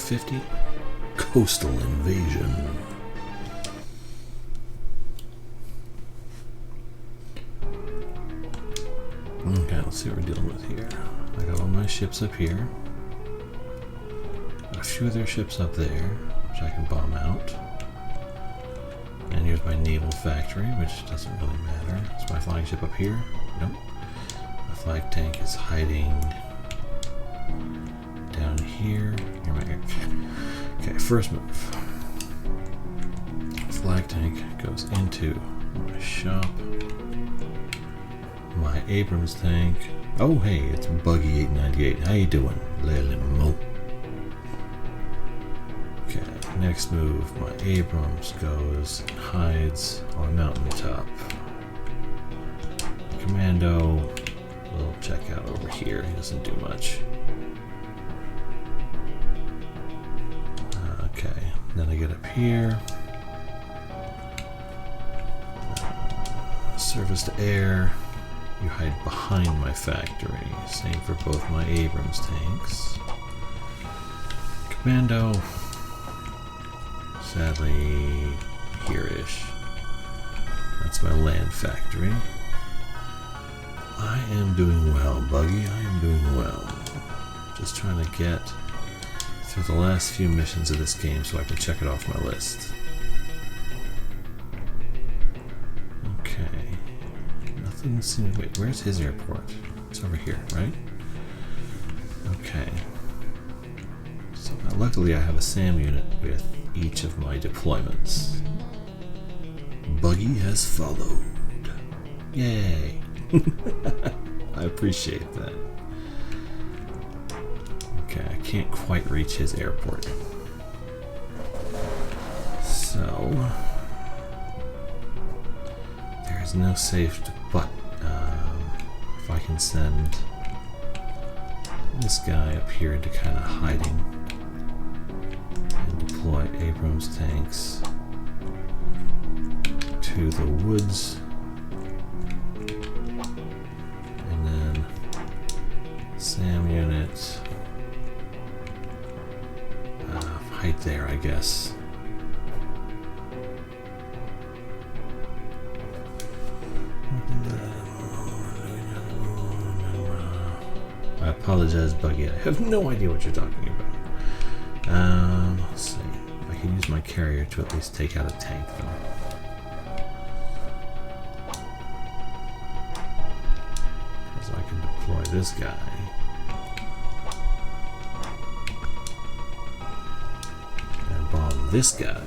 50. Coastal invasion. Okay, let's see what we're dealing with here. I got all my ships up here. Got a few of their ships up there, which I can bomb out. And here's my naval factory, which doesn't really matter. Is my flying ship up here? Nope. My flag tank is hiding down here. Here my air. Okay, first move. Flag tank goes into my shop. My Abrams tank. Oh, hey, it's Buggy 898. How you doing, Lily Mo? Okay, next move. My Abrams goes and hides on a mountaintop. Commando will check out over here. He doesn't do much. Okay, then I get up here. Surface to air. You hide behind my factory. Same for both my Abrams tanks. Commando. Sadly, here-ish. That's my land factory. I am doing well, Buggy. I am doing well. Just trying to get through the last few missions of this game so I can check it off my list. Okay. Nothing seems... Wait, where's his airport? It's over here, right? Okay. So luckily I have a SAM unit with each of my deployments. Buggy has followed. Yay! I appreciate that. Okay, I can't quite reach his airport. So there's no safe, but if I can send this guy up here into kind of hiding and deploy Abrams tanks to the woods. SAM unit, height there, I guess. I apologize, Buggy. I have no idea what you're talking about. Let's see. I can use my carrier to at least take out a tank, though. Because I can deploy this guy. This guy.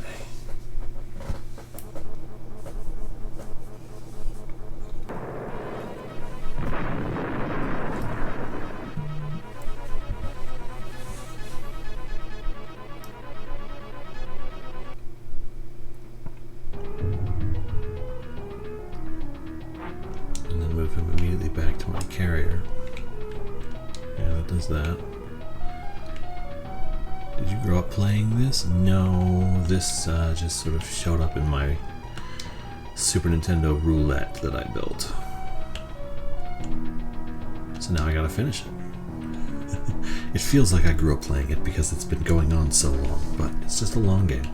And then move him immediately back to my carrier. Yeah, that does that. Did you grow up playing this? No, this just sort of showed up in my Super Nintendo roulette that I built. So now I gotta finish it. It feels like I grew up playing it because it's been going on so long, but it's just a long game.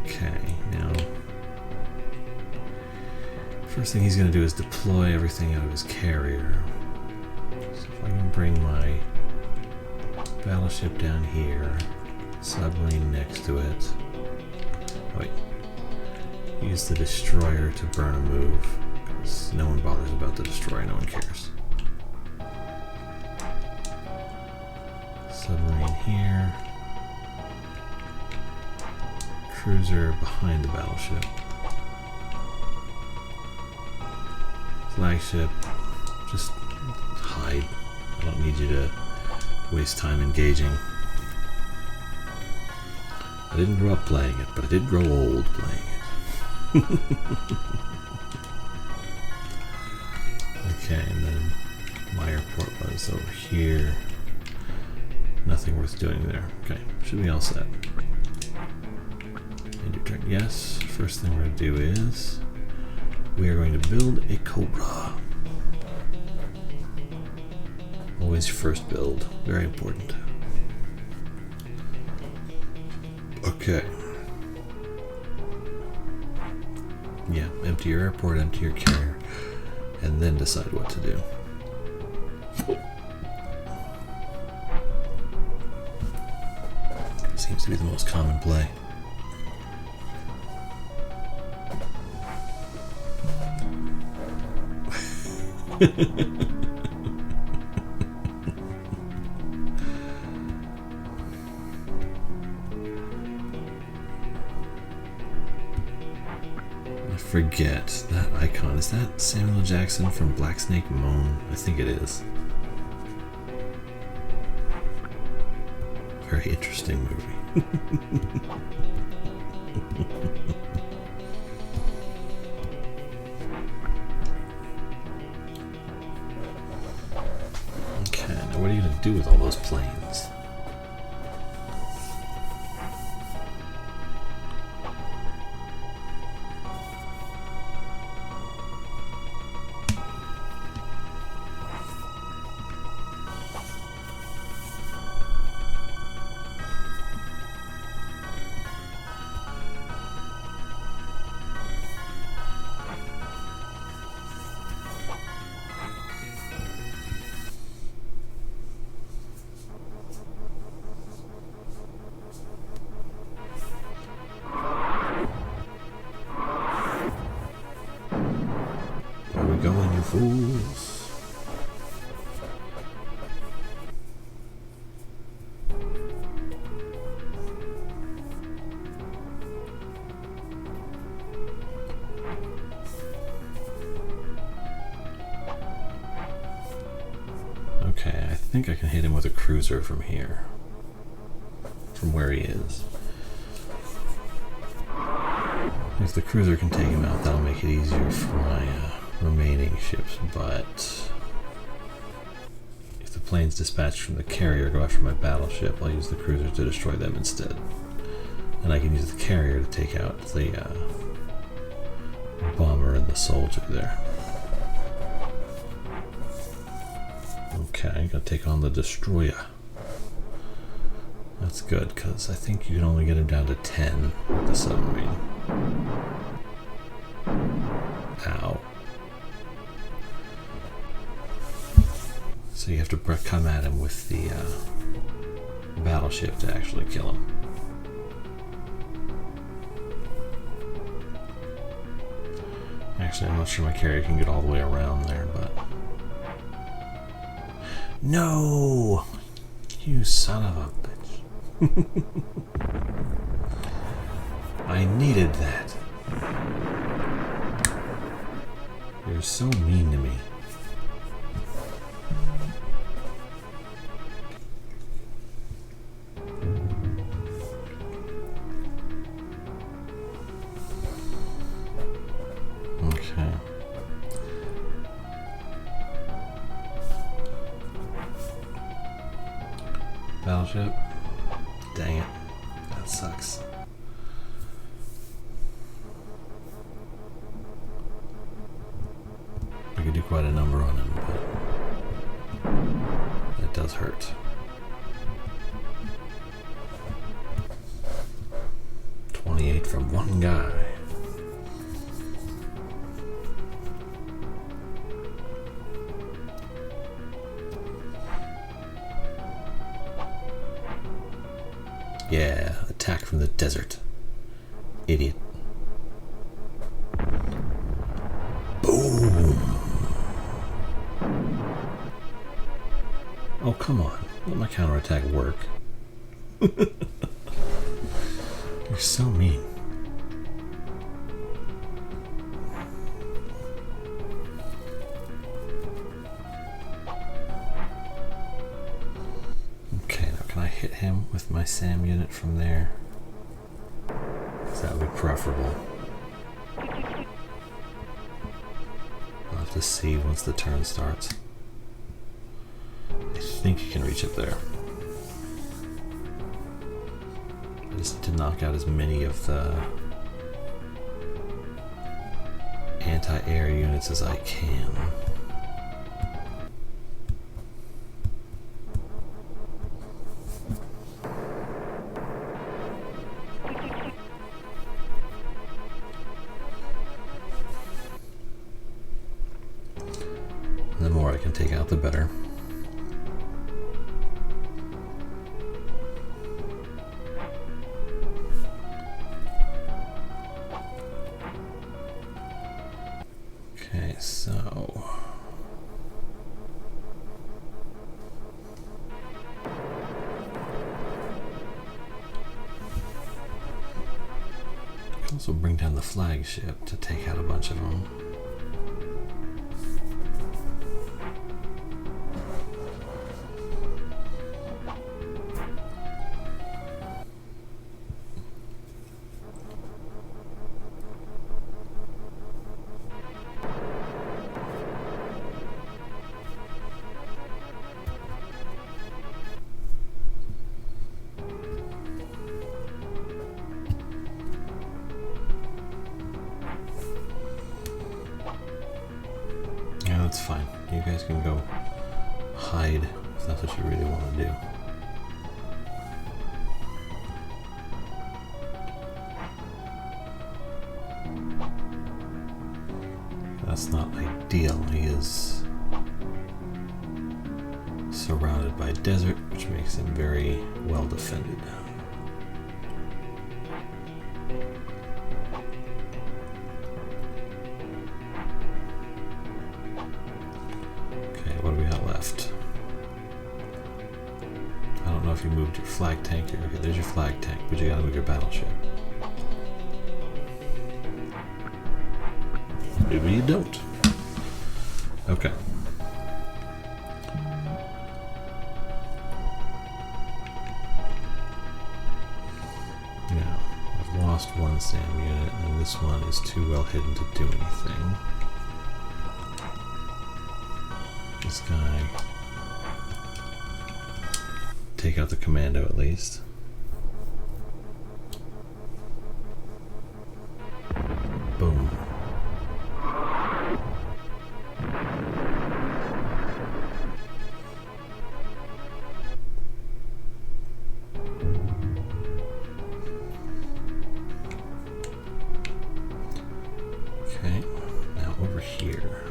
Okay, now first thing he's gonna do is deploy everything out of his carrier. I can bring my battleship down here, submarine next to it. Wait, use the destroyer to burn a move, because no one bothers about the destroyer, no one cares. Submarine here, cruiser behind the battleship, flagship, just hide. I don't need you to waste time engaging. I didn't grow up playing it, but I did grow old playing it. Okay, and then my airport was over here. Nothing worth doing there. Okay, should be all set. End your turn. Yes, first thing we're going to do is we are going to build a Cobra. Always first build. Very important. Okay. Yeah, empty your airport, empty your carrier, and then decide what to do. Seems to be the most common play. I forget that icon. Is that Samuel Jackson from Black Snake Moan? I think it is. Very interesting movie. Okay, now what are you going to do with all those planes? Going, you fools. Okay, I think I can hit him with a cruiser from here. From where he is. If the cruiser can take him out, that'll make it easier for my remaining ships, but if the planes dispatched from the carrier go after my battleship, I'll use the cruiser to destroy them instead. And I can use the carrier to take out the bomber and the soldier there. Okay, I'm gonna take on the destroyer. That's good, because I think you can only get him down to 10 with the submarine. Ow. So you have to come at him with the battleship to actually kill him. Actually, I'm not sure my carrier can get all the way around there, but... No! You son of a bitch. I needed that. You're so mean to me. Okay. Battleship. Dang it. That sucks. I could do quite a number on him, but that does hurt. $28 from one guy. Yeah, attack from the desert. Idiot. Boom! Oh, come on. Let my counterattack work. You're so mean. Okay, now can I hit him with my SAM unit from there? That would be preferable. I'll have to see once the turn starts. I think you can reach up there. I just need to knock out as many of the anti-air units as I can. take out, the better. Okay, so I can also bring down the flagship to take out a bunch of them. That's fine. You guys can go hide if that's what you really want to do. That's not ideal. He is surrounded by desert, which makes him very well defended. What do we got left? I don't know if you moved your flag tank here. Okay, there's your flag tank, but you gotta move your battleship. Maybe you don't. Okay. Now, I've lost one SAM unit, and this one is too well hidden to do anything. This guy. Take out the commando at least. Boom. Okay, now over here.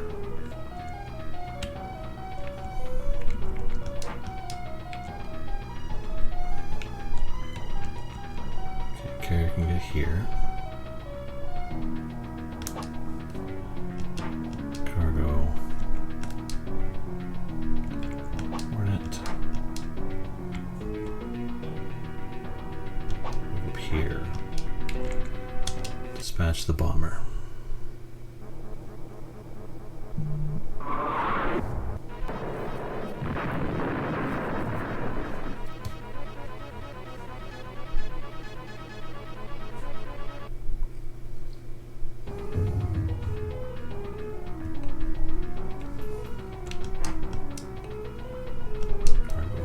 Carrier can get here. Cargo. Hornet. Move up here. Dispatch the bomber.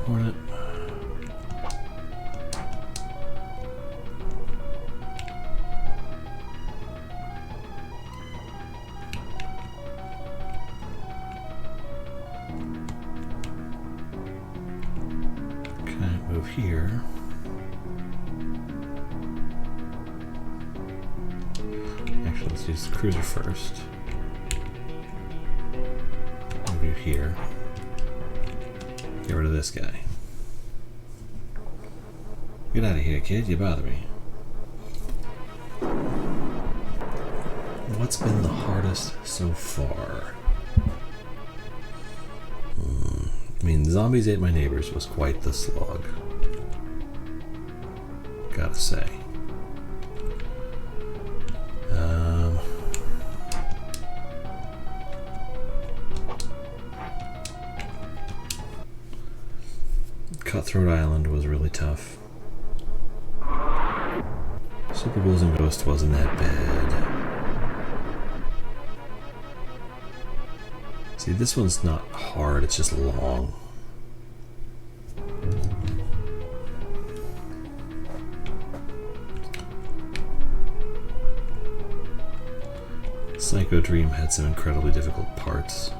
Hornet. Okay, move here. Actually, let's use the cruiser first. Move you here. Get rid of this guy. Get out of here, kid. You bother me. What's been the hardest so far? I mean, zombies ate my neighbors was quite the slog. Gotta say. Cutthroat Island was really tough. Super Bulls and Ghost wasn't that bad. See, this one's not hard, it's just long. Psycho Dream had some incredibly difficult parts.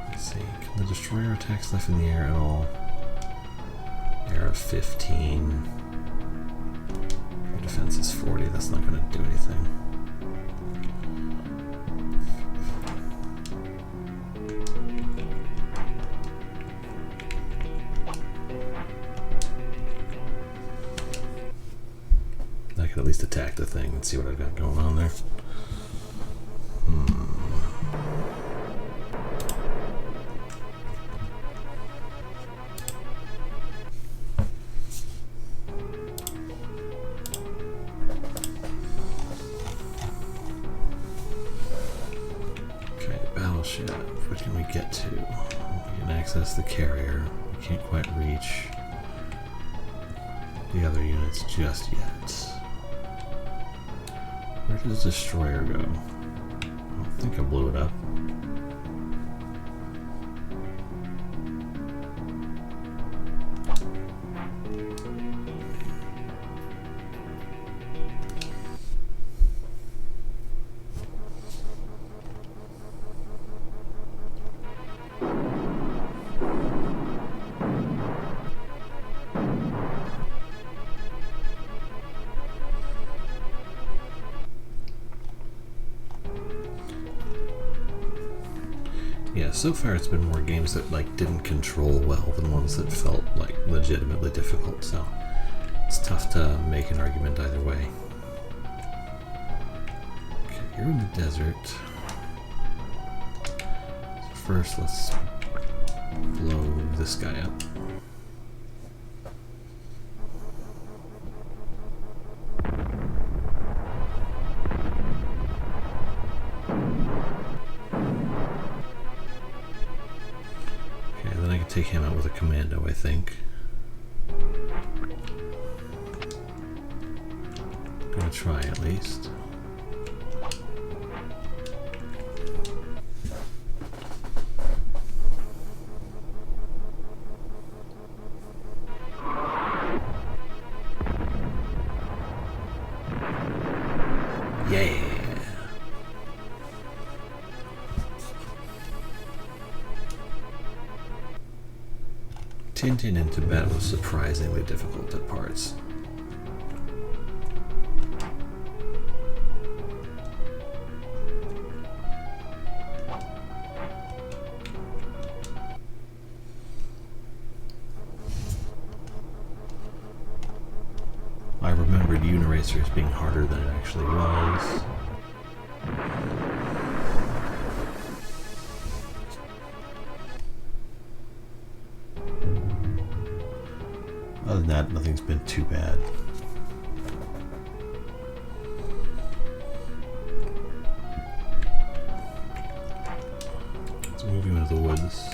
Let's see, can the destroyer attacks left in the air at all? Air of 15. Air defense is 40, that's not going to do anything. at least attack the thing and see what I've got going on there. Battleship, what can we get to? We can access the carrier. We can't quite reach the other units just yet. Where does the destroyer go? I don't think I blew it up. Yeah, so far it's been more games that like didn't control well than ones that felt like legitimately difficult, so it's tough to make an argument either way. Okay, you're in the desert. So first let's blow this guy up. Take him out with a commando, I think. Gonna try at least. Yeah. Tintin in Tibet was surprisingly difficult at parts. I remembered Uniracer as being harder than it actually was. Other than that, nothing's been too bad. Let's move you into the woods.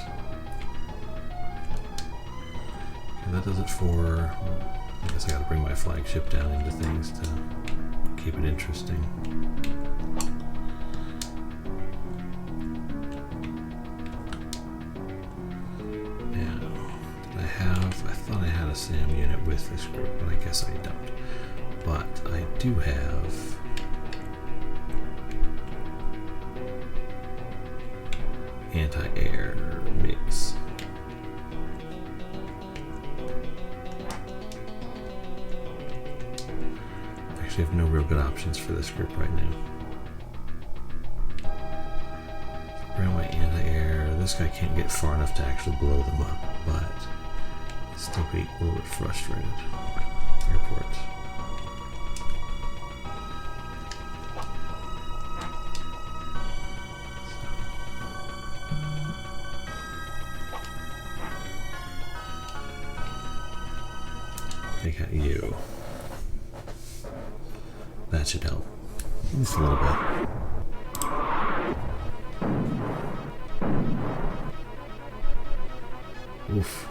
Okay, that does it for... I guess I gotta bring my flagship down into things to keep it interesting. I thought I had a SAM unit with this group, but I guess I don't. But I do have anti-air MiGs. Actually, I have no real good options for this group right now. Bring my anti-air. This guy can't get far enough to actually blow them up, but still be a little bit frustrated. Airport. Take out you. That should help. Just a little bit. Oof.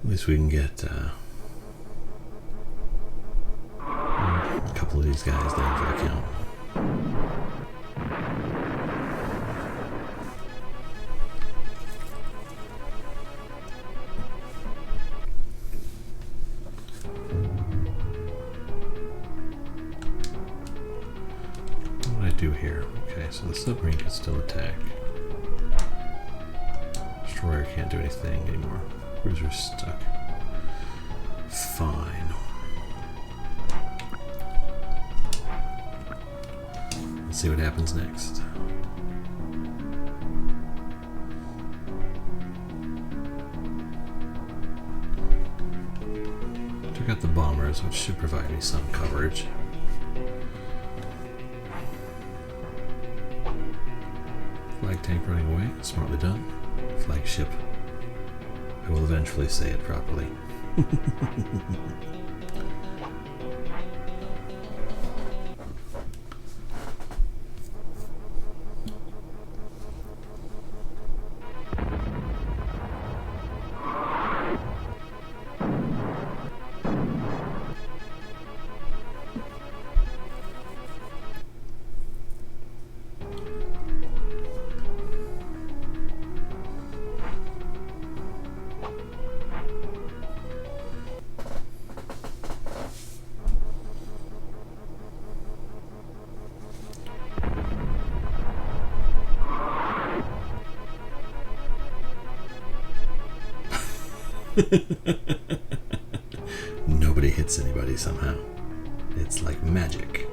At least we can get a couple of these guys down for the count. What do I do here? Okay, so the submarine can still attack. Destroyer can't do anything anymore. Cruiser's stuck. Fine. Let's see what happens next. Took out the bombers, which should provide me some coverage. Flag tank running away, smartly done. Flagship. I will eventually say it properly. Nobody hits anybody somehow. It's like magic.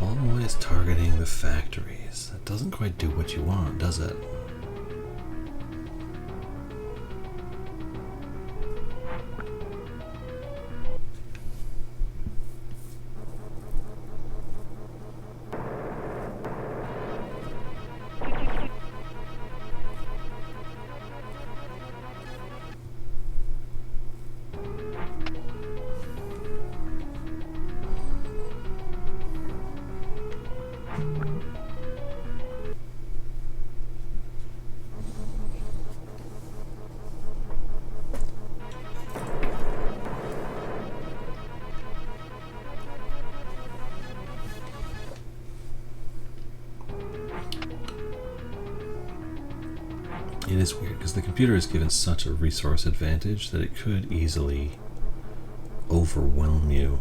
Always targeting the factories. That doesn't quite do what you want, does it? It is weird because the computer is given such a resource advantage that it could easily overwhelm you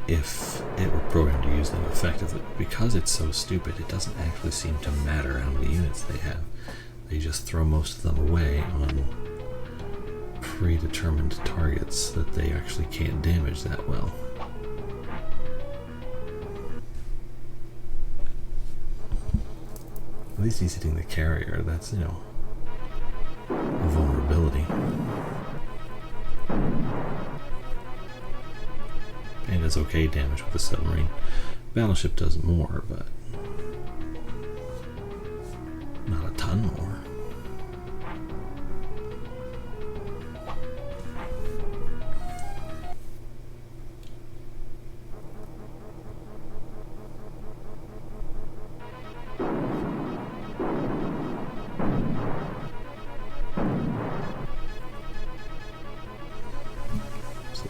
if it were programmed to use them effectively. Because it's so stupid, it doesn't actually seem to matter how many units they have. They just throw most of them away on predetermined targets that they actually can't damage that well. At least he's hitting the carrier. That's, you know, a vulnerability. And does okay damage with the submarine. Battleship does more, but not a ton more.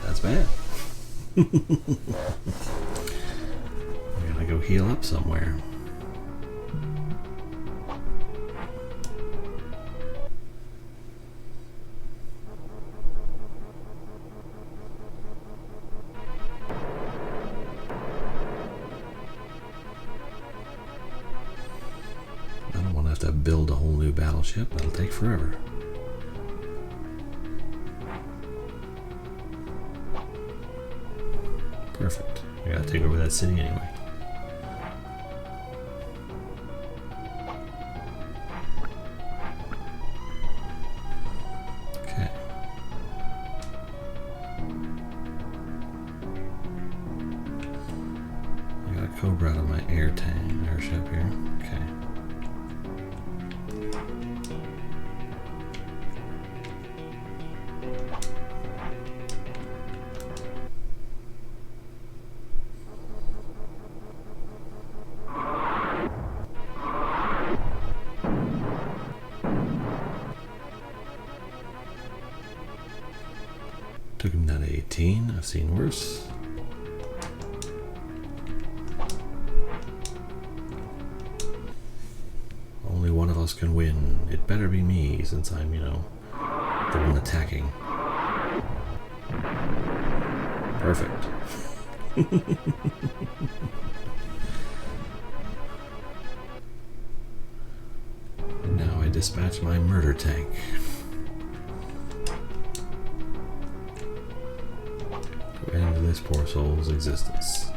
That's bad. I gotta go heal up somewhere. I don't want to have to build a whole new battleship. That'll take forever. Perfect. I gotta take over that city anyway. Okay. I got a Cobra out of my airship here. Okay. Took him down to 18. I've seen worse. Only one of us can win. It better be me, since I'm, you know, the one attacking. Perfect. And now I dispatch my murder tank. To end this poor soul's existence.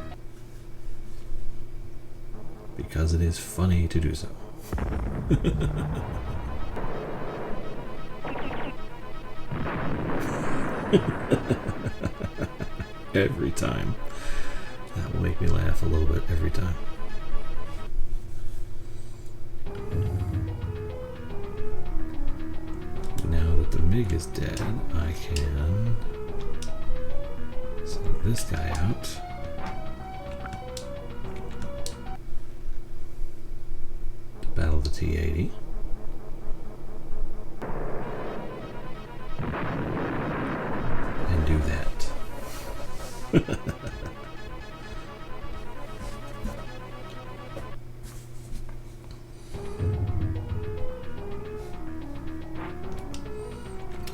Because it is funny to do so. Every time. That will make me laugh a little bit every time. Now that the MiG is dead, I can send this guy out. To battle the T-80. And do that.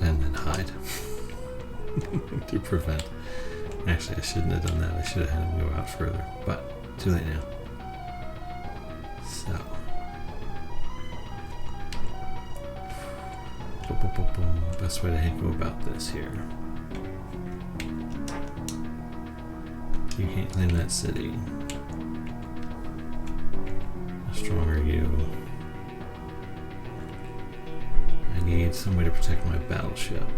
And then hide. To prevent. Actually, I shouldn't have done that. I should have had him go out further. But, too late now. So. Boom, boom, boom, boom. Best way to go about this here. You can't claim that city. How strong are you? I need some way to protect my battleship.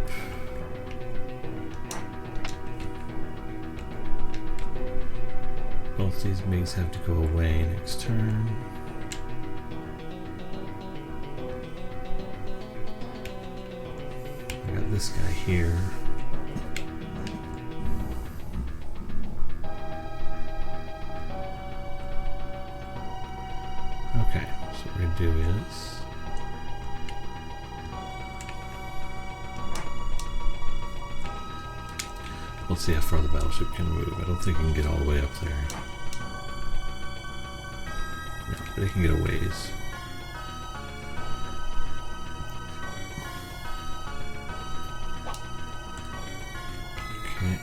Both these MiGs have to go away next turn. I got this guy here. Okay, so what we're going to do is let's see how far the battleship can move. I don't think it can get all the way up there. No, but it can get a ways. Okay.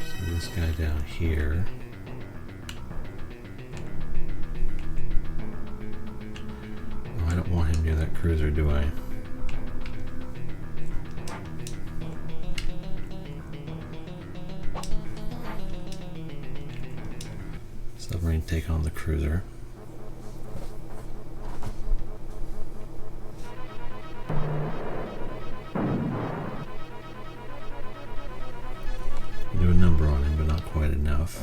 So this guy down here. Oh, I don't want him near that cruiser, do I? Submarine take on the cruiser. Do a number on him, but not quite enough.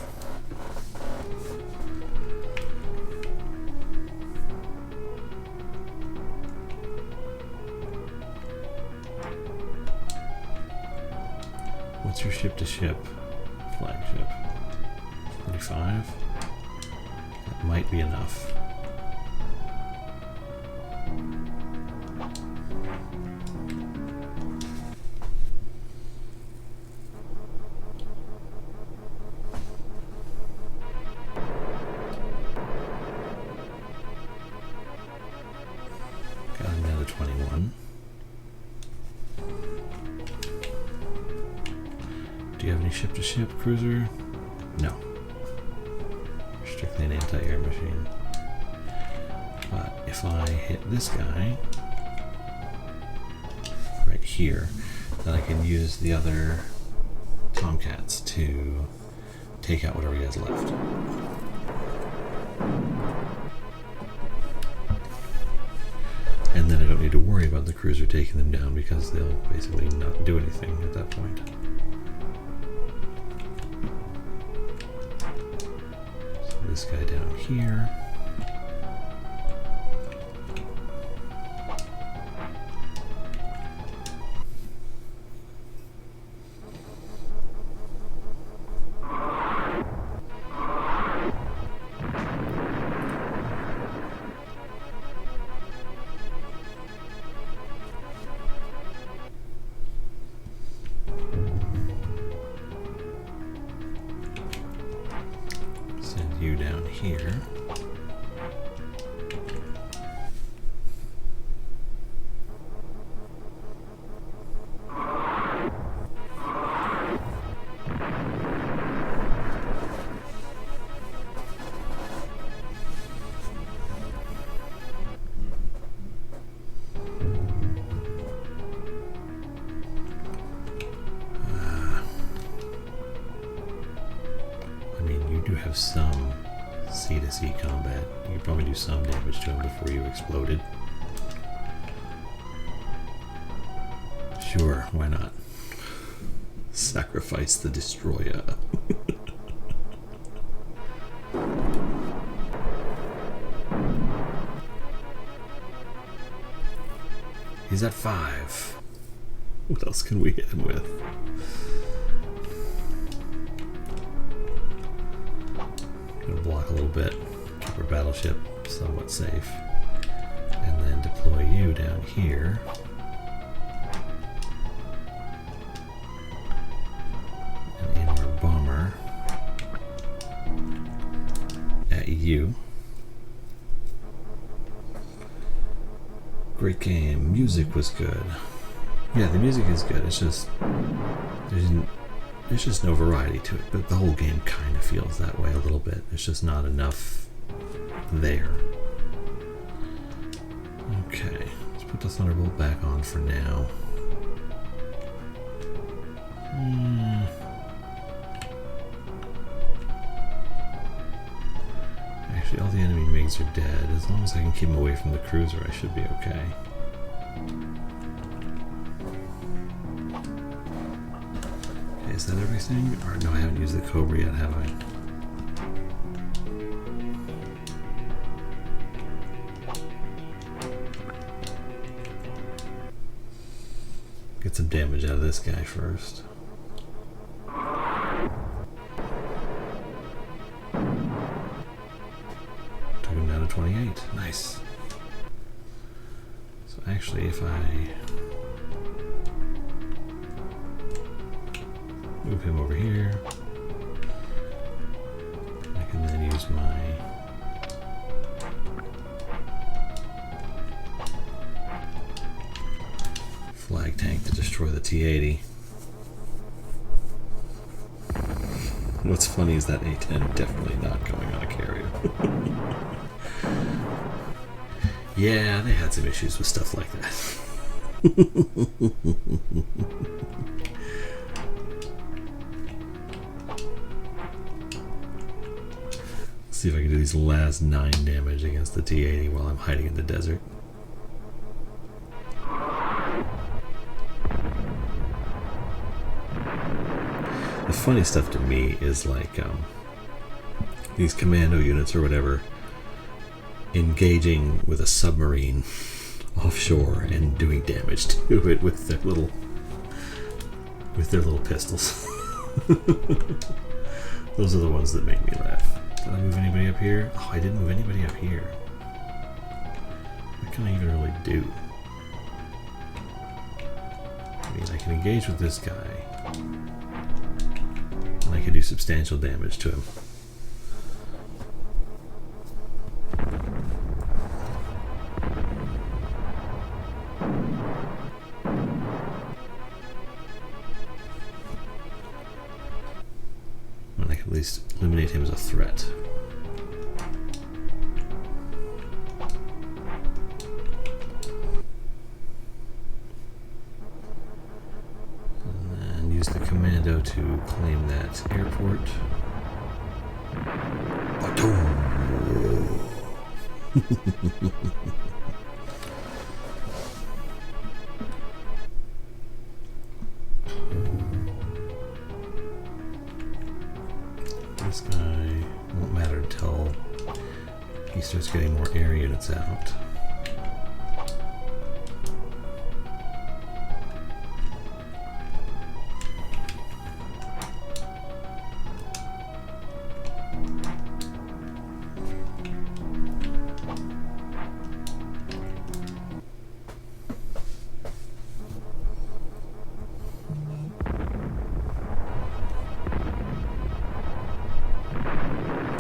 What's your ship-to-ship flagship? 45? That might be enough. Got another 21. Do you have any ship-to-ship cruiser? No. Strictly an anti-air machine. But if I hit this guy right here, then I can use the other Tomcats to take out whatever he has left. And then I don't need to worry about the cruiser taking them down because they'll basically not do anything at that point. So this guy down here. You down here. You have some C-to-C combat. You could probably do some damage to him before you exploded. Sure, why not? Sacrifice the destroyer. He's at 5. What else can we hit him with? Gonna block a little bit, keep our battleship somewhat safe, and then deploy you down here. And aim our bomber at you. Great game. Music was good. Yeah, the music is good. It's just there's just no variety to it, but the whole game kind of feels that way a little bit. There's just not enough there. Okay, let's put the Thunderbolt back on for now. Actually, all the enemy MiGs are dead. As long as I can keep them away from the cruiser, I should be okay. Is that everything? Or no, I haven't used the Cobra yet, have I? Get some damage out of this guy first. Took him down to 28. Nice. So actually, if I move him over here, I can then use my flag tank to destroy the T-80. What's funny is that A-10 definitely not going on a carrier. Yeah, they had some issues with stuff like that. See if I can do these last 9 damage against the T-80 while I'm hiding in the desert. The funny stuff to me is like these commando units or whatever engaging with a submarine offshore and doing damage to it with their little pistols. Those are the ones that make me laugh. Did I move anybody up here? Oh, I didn't move anybody up here. What can I even really do? I mean, I can engage with this guy. And I can do substantial damage to him. And I can at least eliminate him as a threat. And then use the command commando to claim that airport. This guy won't matter until he starts getting more air units out.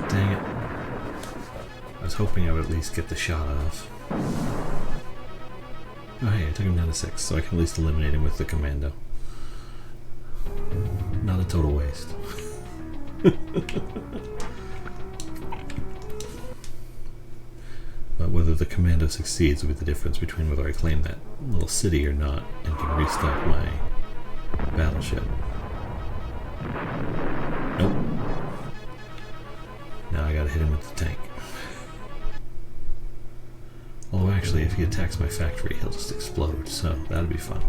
Dang it. I was hoping I would at least get the shot off. Oh hey, I took him down to 6, so I can at least eliminate him with the commando. Not a total waste. But whether the commando succeeds will be the difference between whether I claim that little city or not and can restock my battleship. Nope. Now I gotta hit him with the tank. Although actually, if he attacks my factory, he'll just explode, so that'll be fun.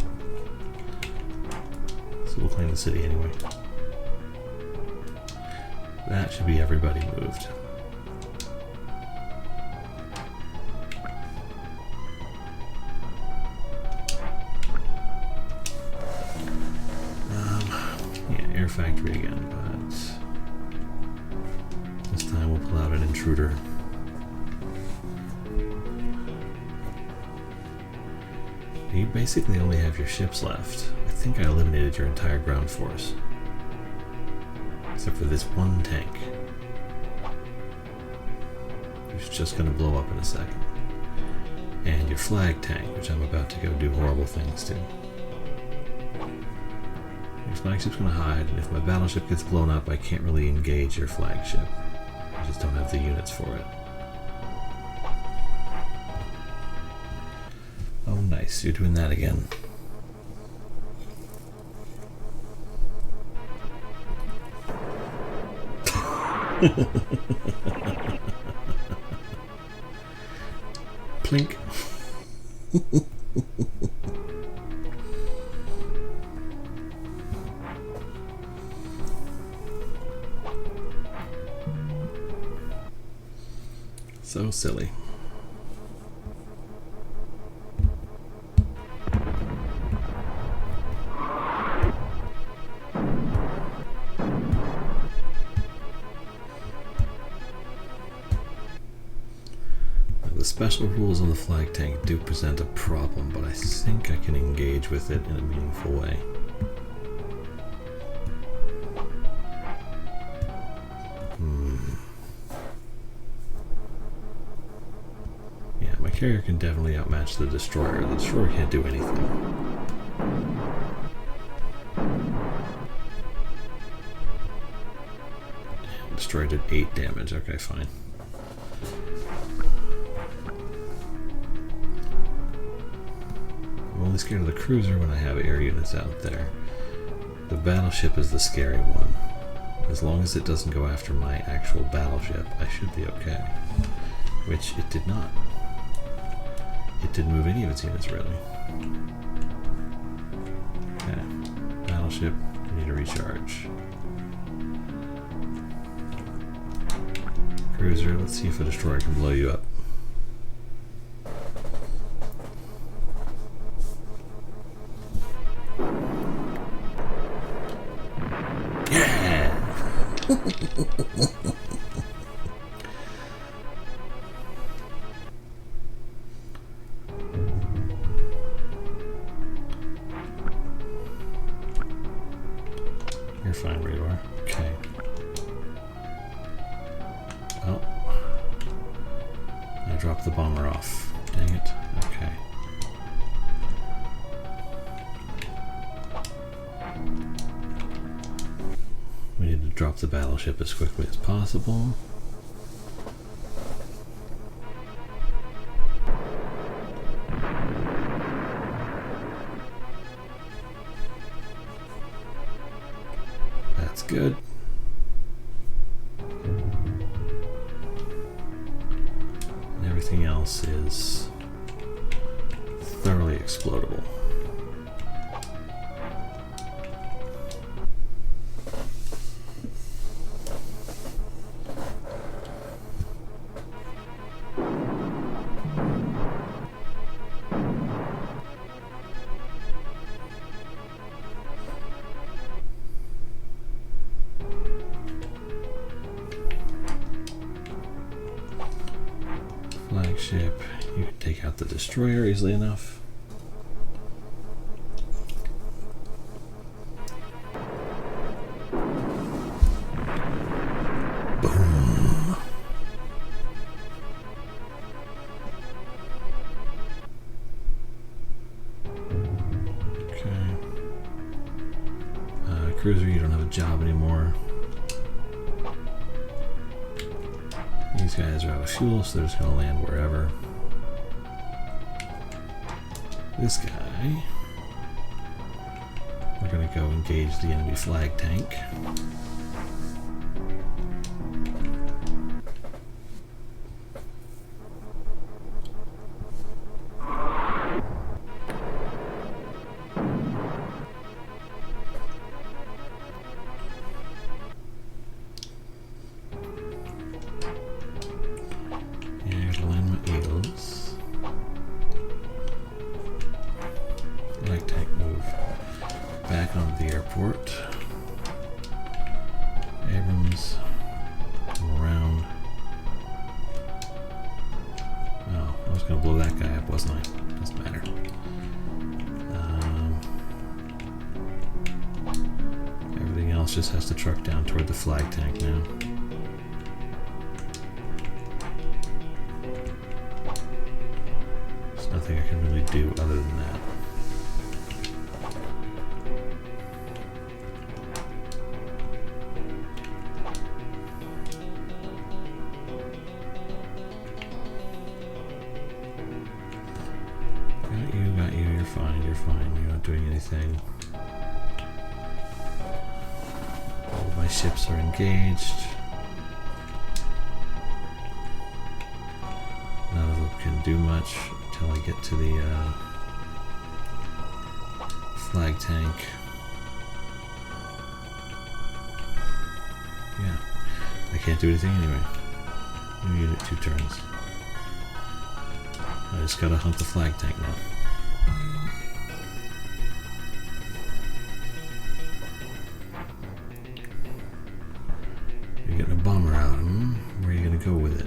So we'll claim the city anyway. That should be everybody moved. Yeah, air factory again, but this time we'll pull out an intruder. You basically only have your ships left. I think I eliminated your entire ground force. Except for this one tank. Who's just going to blow up in a second. And your flag tank, which I'm about to go do horrible things to. Your flagship's going to hide, and if my battleship gets blown up, I can't really engage your flagship. I just don't have the units for it. Oh, nice. You're doing that again. Plink. So silly. The special rules on the flag tank do present a problem, but I think I can engage with it in a meaningful way. Yeah, my carrier can definitely outmatch the destroyer. The destroyer can't do anything. Destroyer did 8 damage. Okay, fine. I'm only scared of the cruiser when I have air units out there. The battleship is the scary one. As long as it doesn't go after my actual battleship, I should be okay. Which it did not. It didn't move any of its units, really. Okay. Battleship, I need to recharge. Cruiser, let's see if a destroyer can blow you up. You're fine, radar. Okay. Oh. I dropped the bomber off. Dang it. Okay. We need to drop the battleship as quickly as possible. Ship. You can take out the destroyer easily enough. Boom. Okay. Cruiser, you don't have a job anymore. These guys are out of fuel, so they're just going to land wherever. This guy, we're going to go engage the enemy flag tank. Just has to truck down toward the flag tank now. There's nothing I can really do other than that. Got you, you're fine, you're not doing anything. My ships are engaged. None of them can do much until I get to the flag tank. Yeah, I can't do anything anyway. New unit, 2 turns. I just gotta hunt the flag tank now. Bomber out. Where are you going to go with it?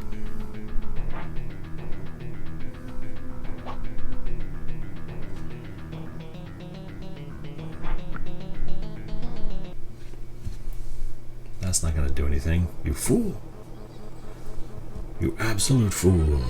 That's not going to do anything. You fool. You absolute fool.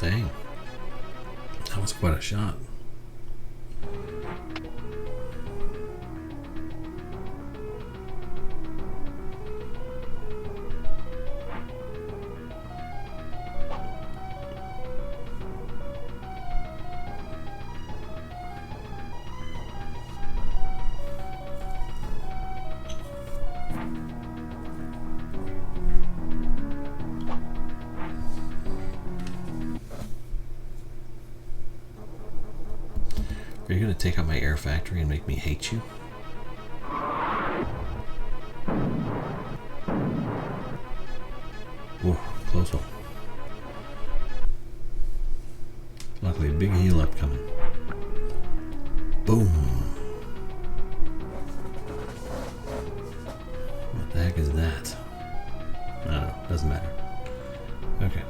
Dang. That was quite a shot. Are you going to take out my air factory and make me hate you? Whoa, close one. Luckily, a big heal up coming. Boom. What the heck is that? I don't know, doesn't matter. Okay.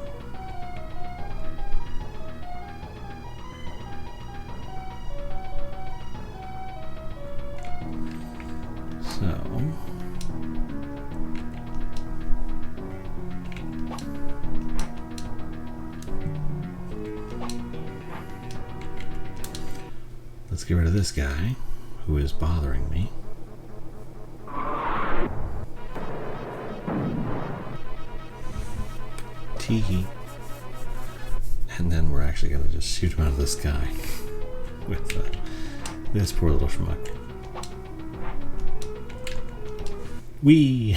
Let's get rid of this guy who is bothering me. Teehee. And then we're actually going to just shoot him out of the sky with this poor little schmuck. Whee!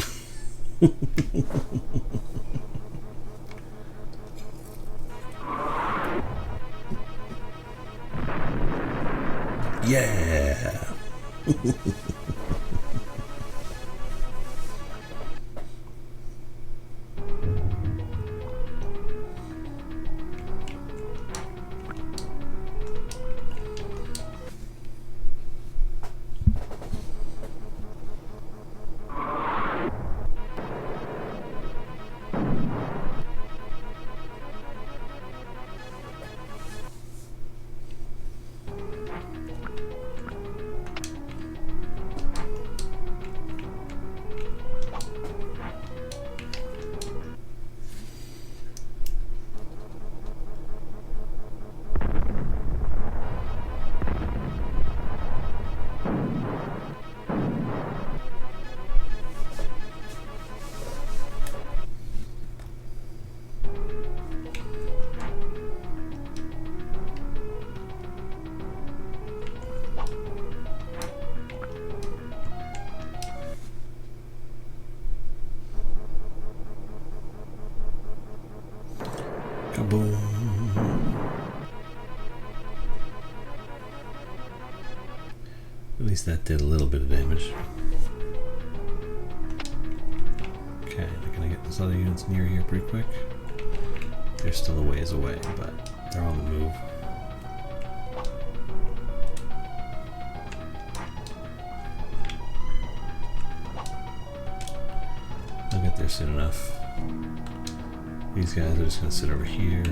Yeah! Kaboom! At least that did a little bit of damage. Okay, can I get those other units near here pretty quick? They're still a ways away, but they're on the move. I'll get there soon enough. These guys are just going to sit over here.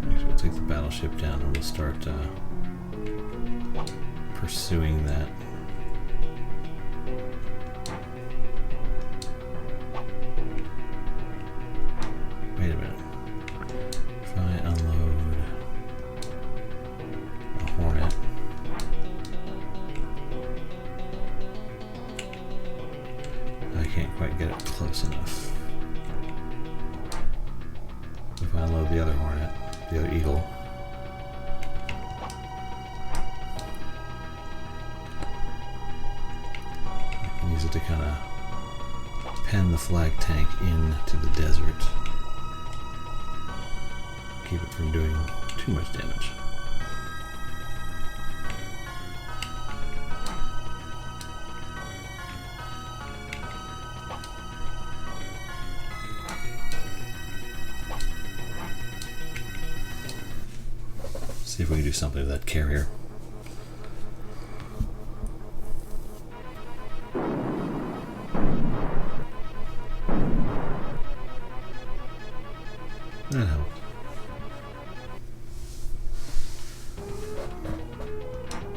Next we'll take the battleship down and we'll start pursuing that. Wait a minute. If I unload a Hornet, I can't quite get it close enough. If I unload the other Hornet, the other Eagle, I can use it to kind of pen the flag tank into the desert. Keep it from doing too much damage. See if we can do something with that carrier. That helped.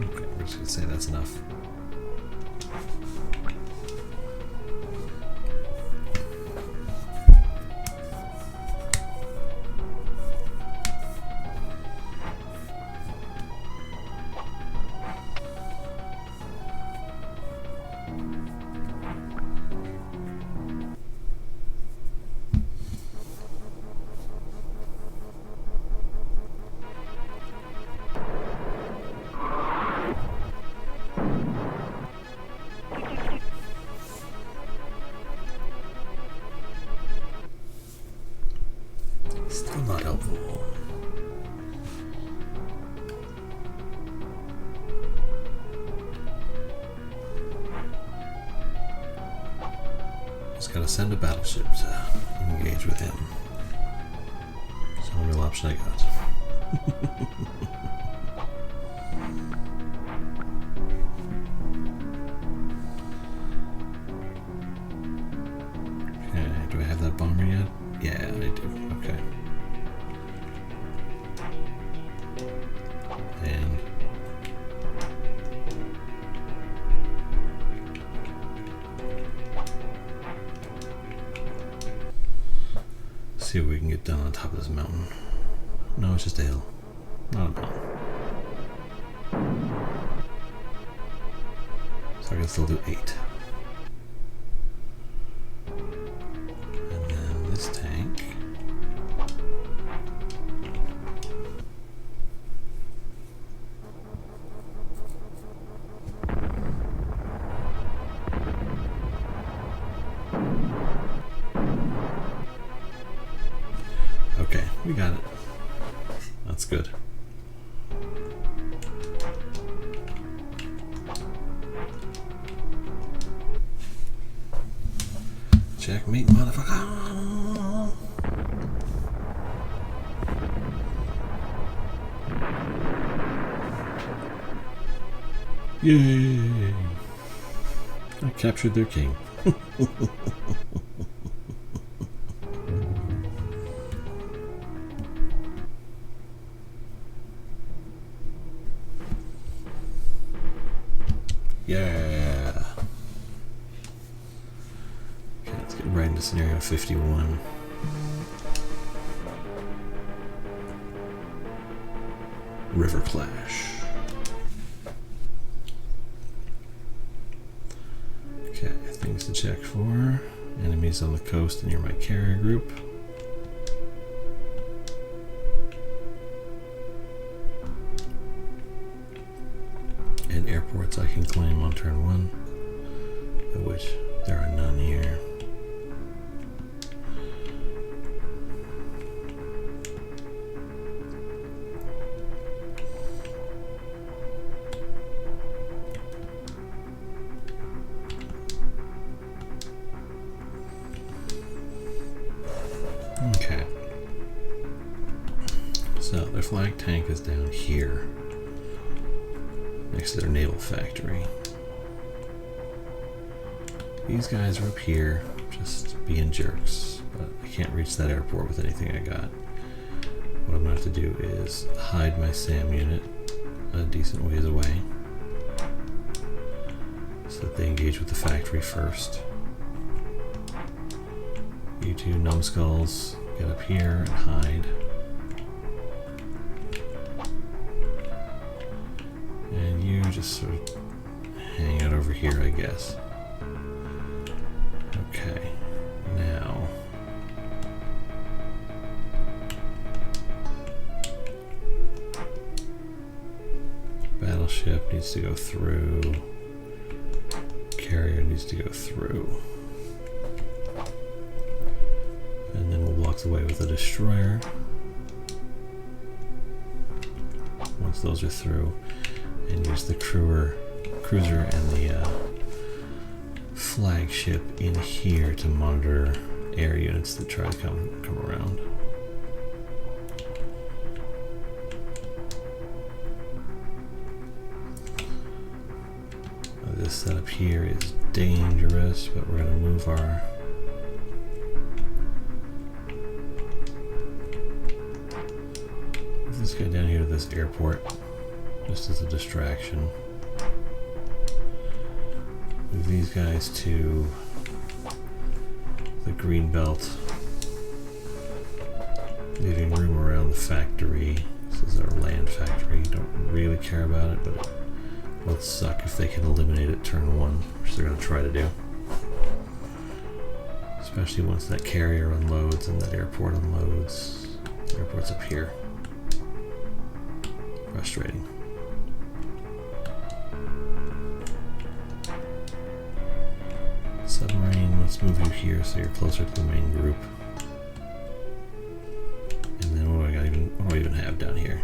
Okay, we're just gonna say that's enough. Still not helpful. Just gotta send a battleship to engage with him. It's the only real option I got. Okay, do I have that bomber yet? Yeah, I do. Okay. And see what we can get done on top of this mountain. No, it's just a hill, not a mountain. So I can still do 8. And then this tank. Okay, we got it. That's good. Yay! I captured their king. Yeah! Okay, let's get right into scenario 51. River Clash. Okay, things to check for. Enemies on the coast near my carrier group. And airports I can claim on turn 1, of which there are none here. Okay. So their flag tank is down here, next to their naval factory. These guys are up here, just being jerks, but I can't reach that airport with anything I got. What I'm going to have to do is hide my SAM unit a decent ways away, so that they engage with the factory first. You two numbskulls, get up here and hide. And you just sort of hang out over here, I guess. Okay, now battleship needs to go through. Carrier needs to go through. And then we'll block the way with a destroyer. Once those are through, and use the cruiser and the flagship in here to monitor air units that try to come around. This setup here is dangerous, but we're going to move our this guy down here to this airport just as a distraction. Move these guys to the green belt, leaving room around the factory. This is our land factory. Don't really care about it, but it will suck if they can eliminate it turn 1, which they're going to try to do. Especially once that carrier unloads and that airport unloads. The airport's up here. Frustrating. Submarine, let's move you here so you're closer to the main group. And then what do I even have down here?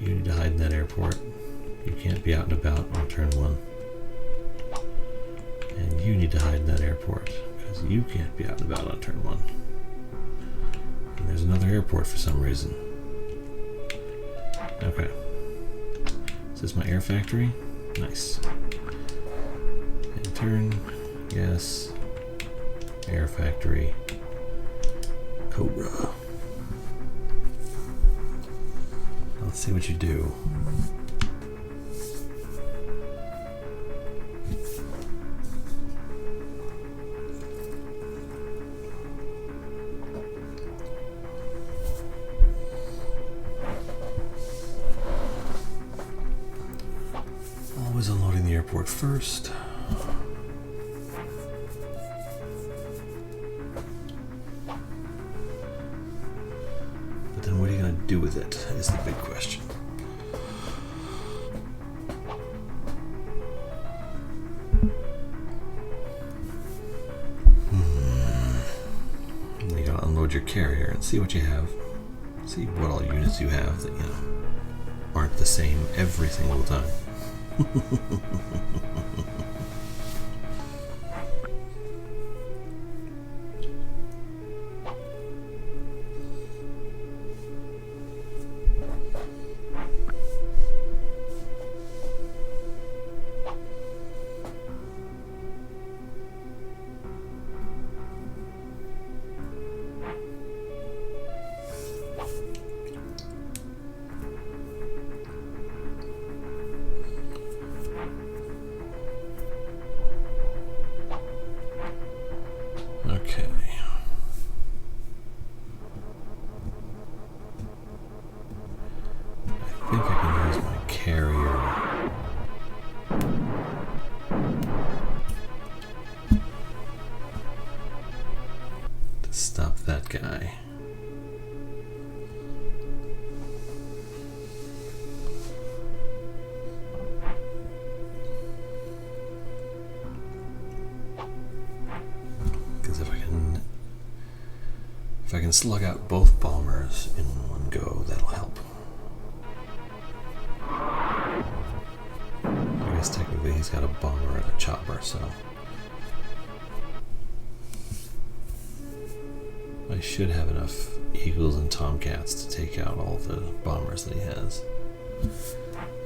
You need to hide in that airport. You can't be out and about on turn 1. And you need to hide in that airport, because you can't be out and about on turn 1. And there's another airport for some reason. Okay. Is this my air factory? Nice. And turn. Yes. Air factory. Cobra. Let's see what you do. Always unloading the airport first. But then what are you going to do with it is the big question. You got to unload your carrier and see what you have. See what all units you have that, aren't the same every single time. Stop that guy. Because if I can slug out both bombers in one go, that'll help. I guess technically he's got a bomber and a chopper, so I should have enough Eagles and Tomcats to take out all the bombers that he has.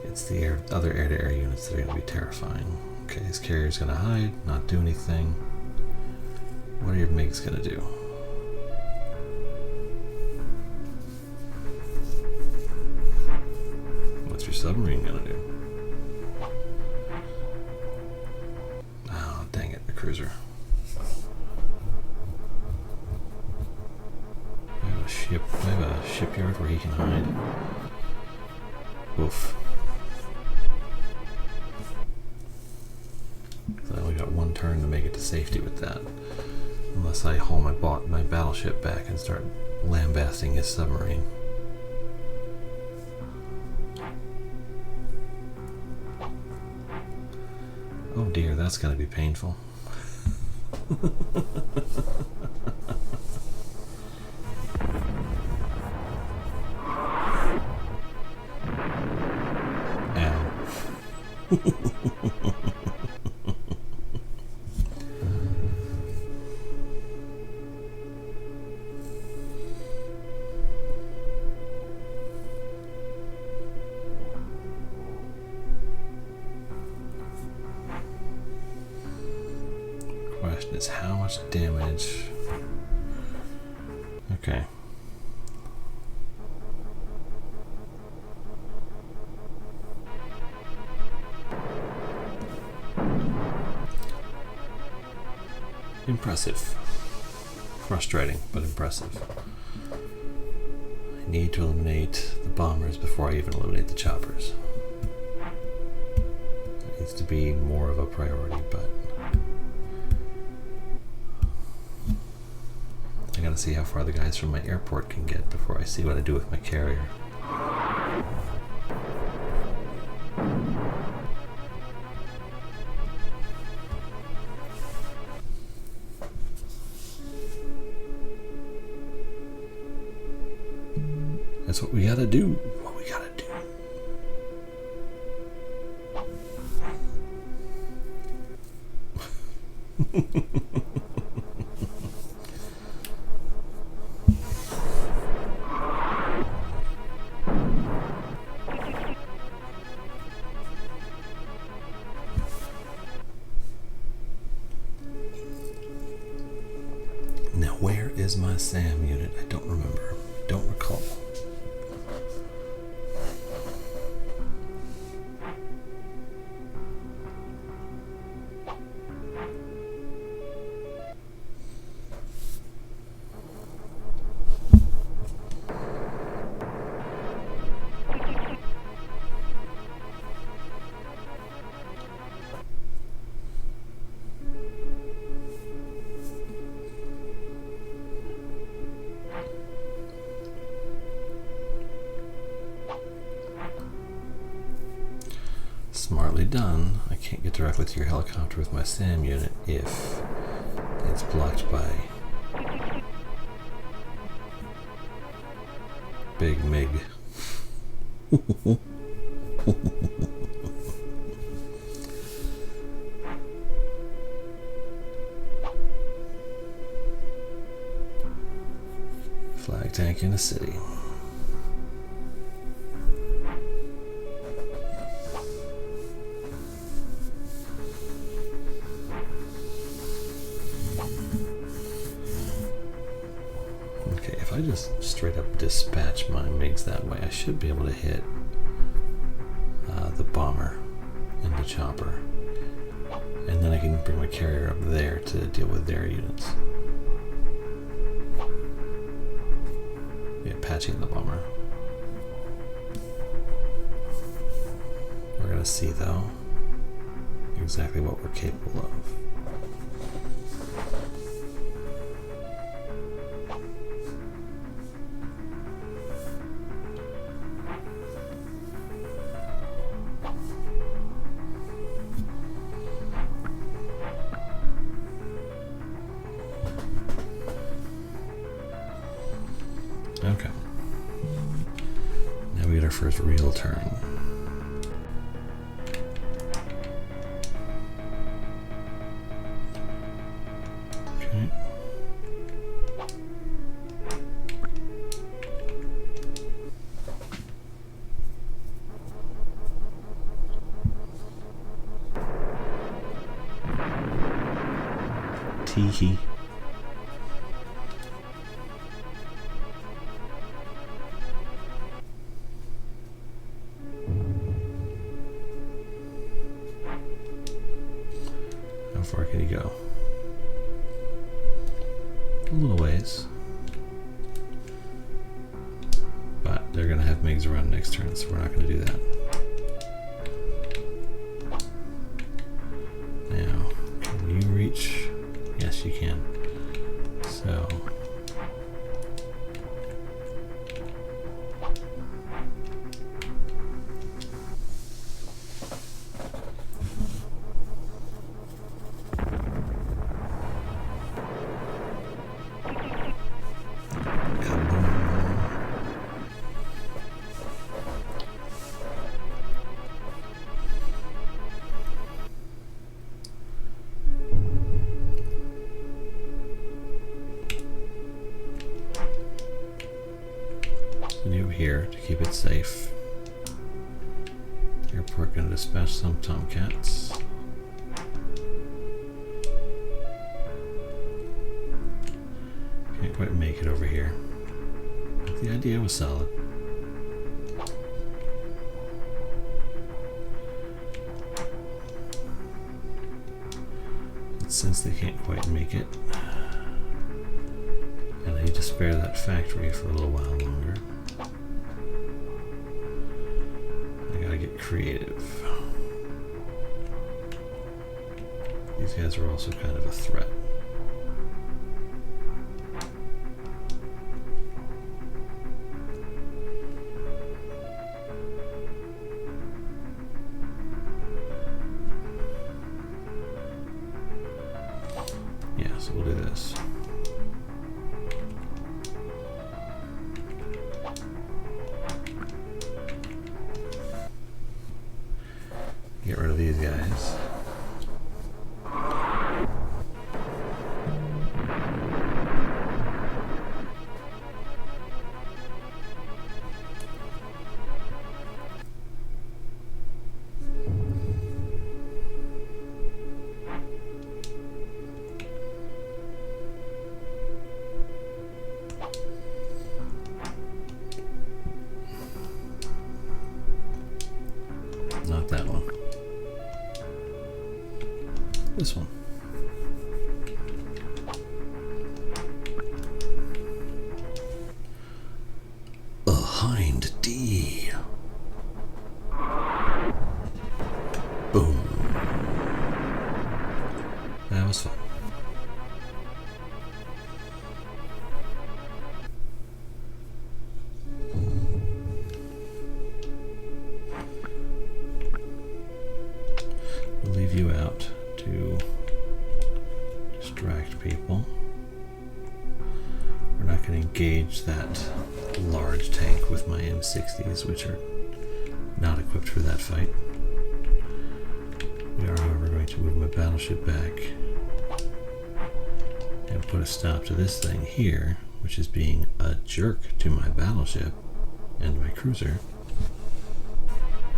It's the other air-to-air units that are going to be terrifying. Okay, his carrier's going to hide, not do anything. What are your MiGs going to do? What's your submarine going to do? Oh, dang it, a cruiser. I have a shipyard where he can hide. Oof. I only got one turn to make it to safety with that. Unless I haul my battleship back and start lambasting his submarine. Oh dear, that's gonna be painful. Question is how much damage. Okay. Impressive. Frustrating, but impressive. I need to eliminate the bombers before I even eliminate the choppers. It needs to be more of a priority, but I gotta see how far the guys from my airport can get before I see what I do with my carrier. That's what we gotta do. What we gotta do. Now, where is my SAM unit? I don't remember. Don't recall. Smartly done. I can't get directly to your helicopter with my SAM unit if it's blocked by Big MiG. Flag tank in the city. I just straight up dispatch my MiGs that way, I should be able to hit the bomber and the chopper, and then I can bring my carrier up there to deal with their units. Yeah, patching the bomber. We're gonna see though exactly what we're capable of. better for his real turn. Okay. Tee-hee. How far can he go? A little ways. But they're going to have Migs around next turn, so we're not going to do that. Now, can you reach? Yes, you can. So... New here to keep it safe. Airport gonna dispatch some Tomcats. Can't quite make it over here. But the idea was solid. But since they can't quite make it, and I need to spare that factory for a little while longer, get creative. These guys are also kind of a threat. Yeah, so we'll do this. Get rid of these guys. Not that one. This one. Behind D. Boom. That was fun. We'll leave you out to distract people. We're not going to engage that large tank with my M60s, which are not equipped for that fight. We are, however, going to move my battleship back and put a stop to this thing here, which is being a jerk to my battleship and my cruiser,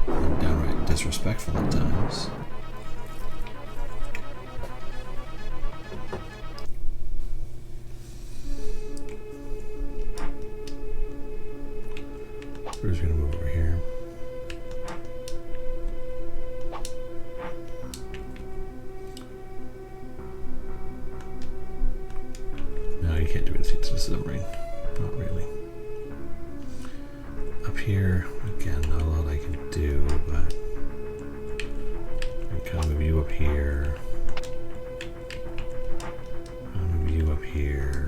and downright disrespectful at times. Cruiser's gonna move over here. No, you can't do anything to the submarine. Not really. Up here, again, not a lot I can do, but I can kind of move you up here. I'll move you up here.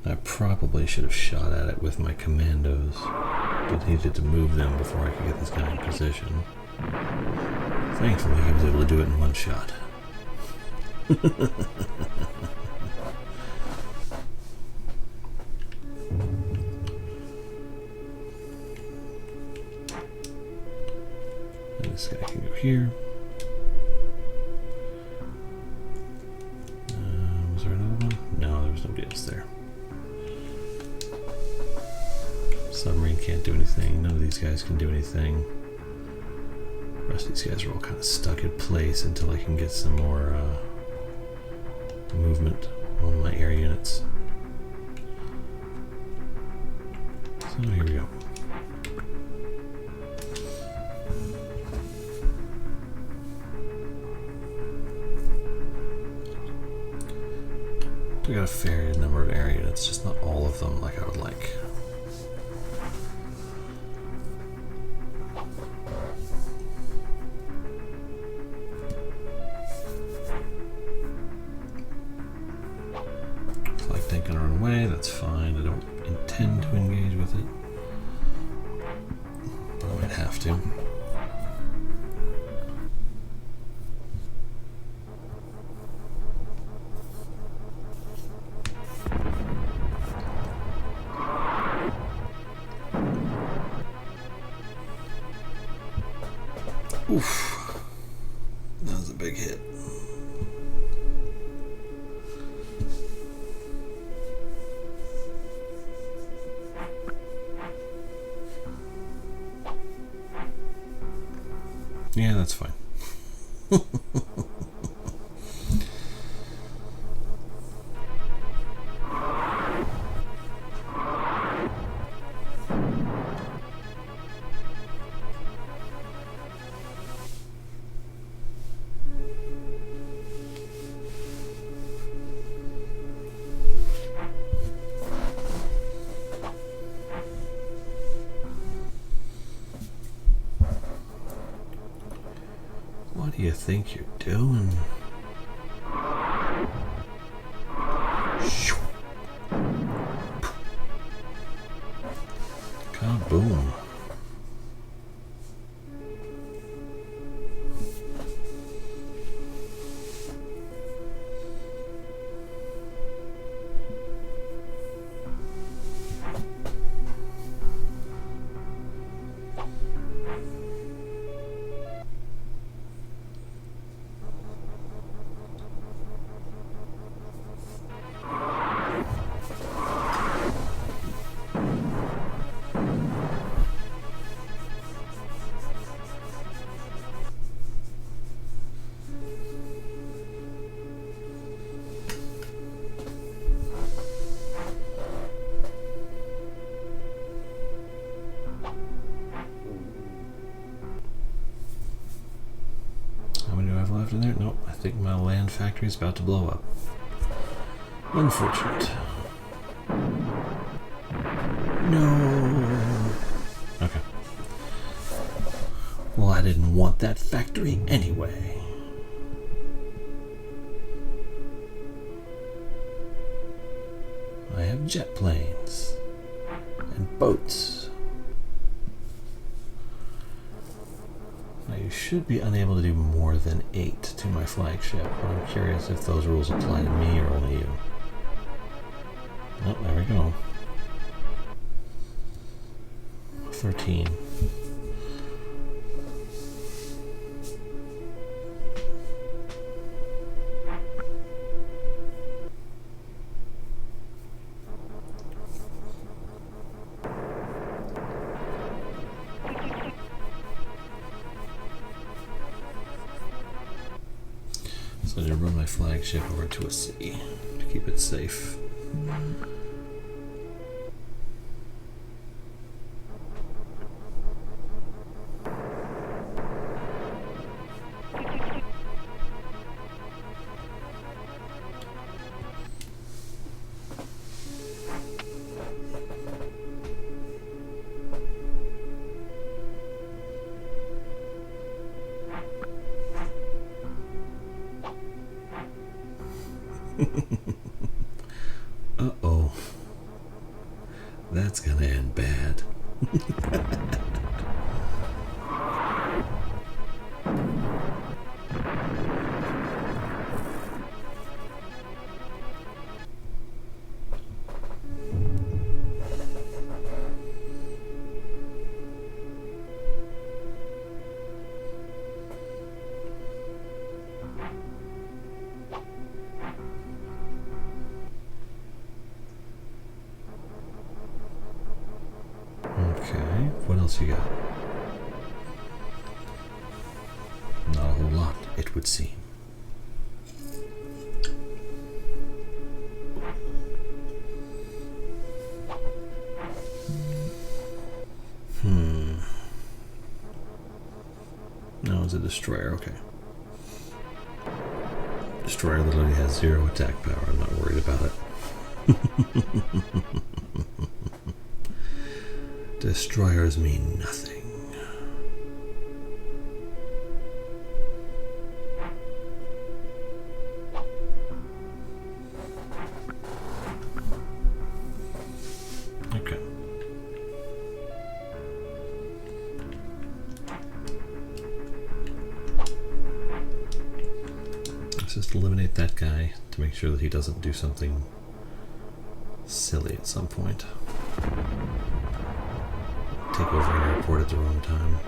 I probably should have shot at it with my commandos, but needed to move them before I could get this guy in position. Thankfully, I was able to do it in one shot. And this guy can go here. Was there another one? No, there was nobody else there. Submarine can't do anything. None of these guys can do anything. The rest of these guys are all kind of stuck in place until I can get some more movement on my air units. So here we go. We got a fair number of air units, just not all of them like I would like. Flag tank gonna run away, that's fine. I don't intend to engage with it, but I might have to. Oof, that was a big hit. Yeah, that's fine. What do you think you're doing? Kaboom. Left in there? Nope, I think my land factory is about to blow up. Unfortunate. No. Okay. Well, I didn't want that factory anyway. I have jet planes and boats. You should be unable to do more than 8 to my flagship, but I'm curious if those rules apply to me or only you. Oh, there we go. 13. So I run my flagship over to a city to keep it safe. Uh-oh. That's gonna end bad. else you got? Not a whole lot, it would seem. No, it's a destroyer, okay. Destroyer literally has 0 attack power, I'm not worried about it. Destroyers mean nothing. Okay. Let's just eliminate that guy to make sure that he doesn't do something silly at some point. Take over an airport at the wrong time.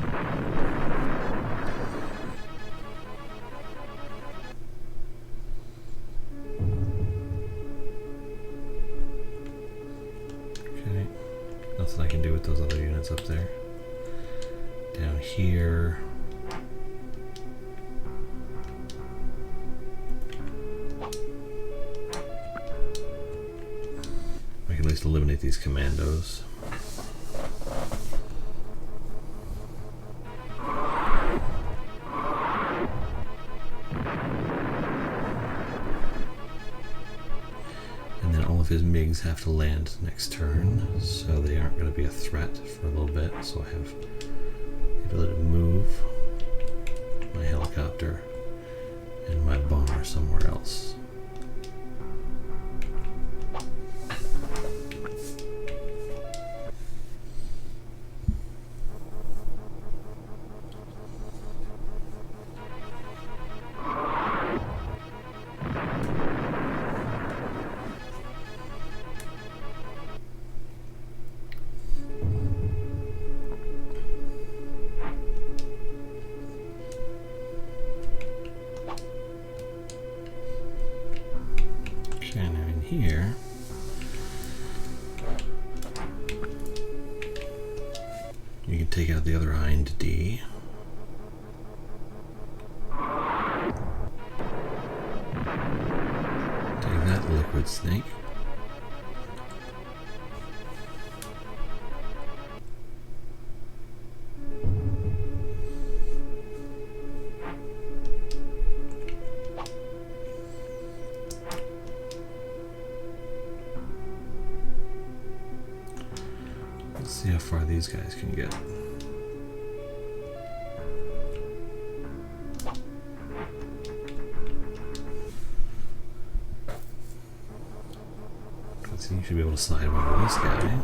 Okay, nothing I can do with those other units up there. Down here. I can at least eliminate these commandos. His MiGs have to land next turn, so they aren't going to be a threat for a little bit. So I have the ability to move my helicopter and my bomber somewhere else. Here, you can take out the other hind D. Take that, liquid snake. See how far these guys can get. So you should be able to slide him over this guy.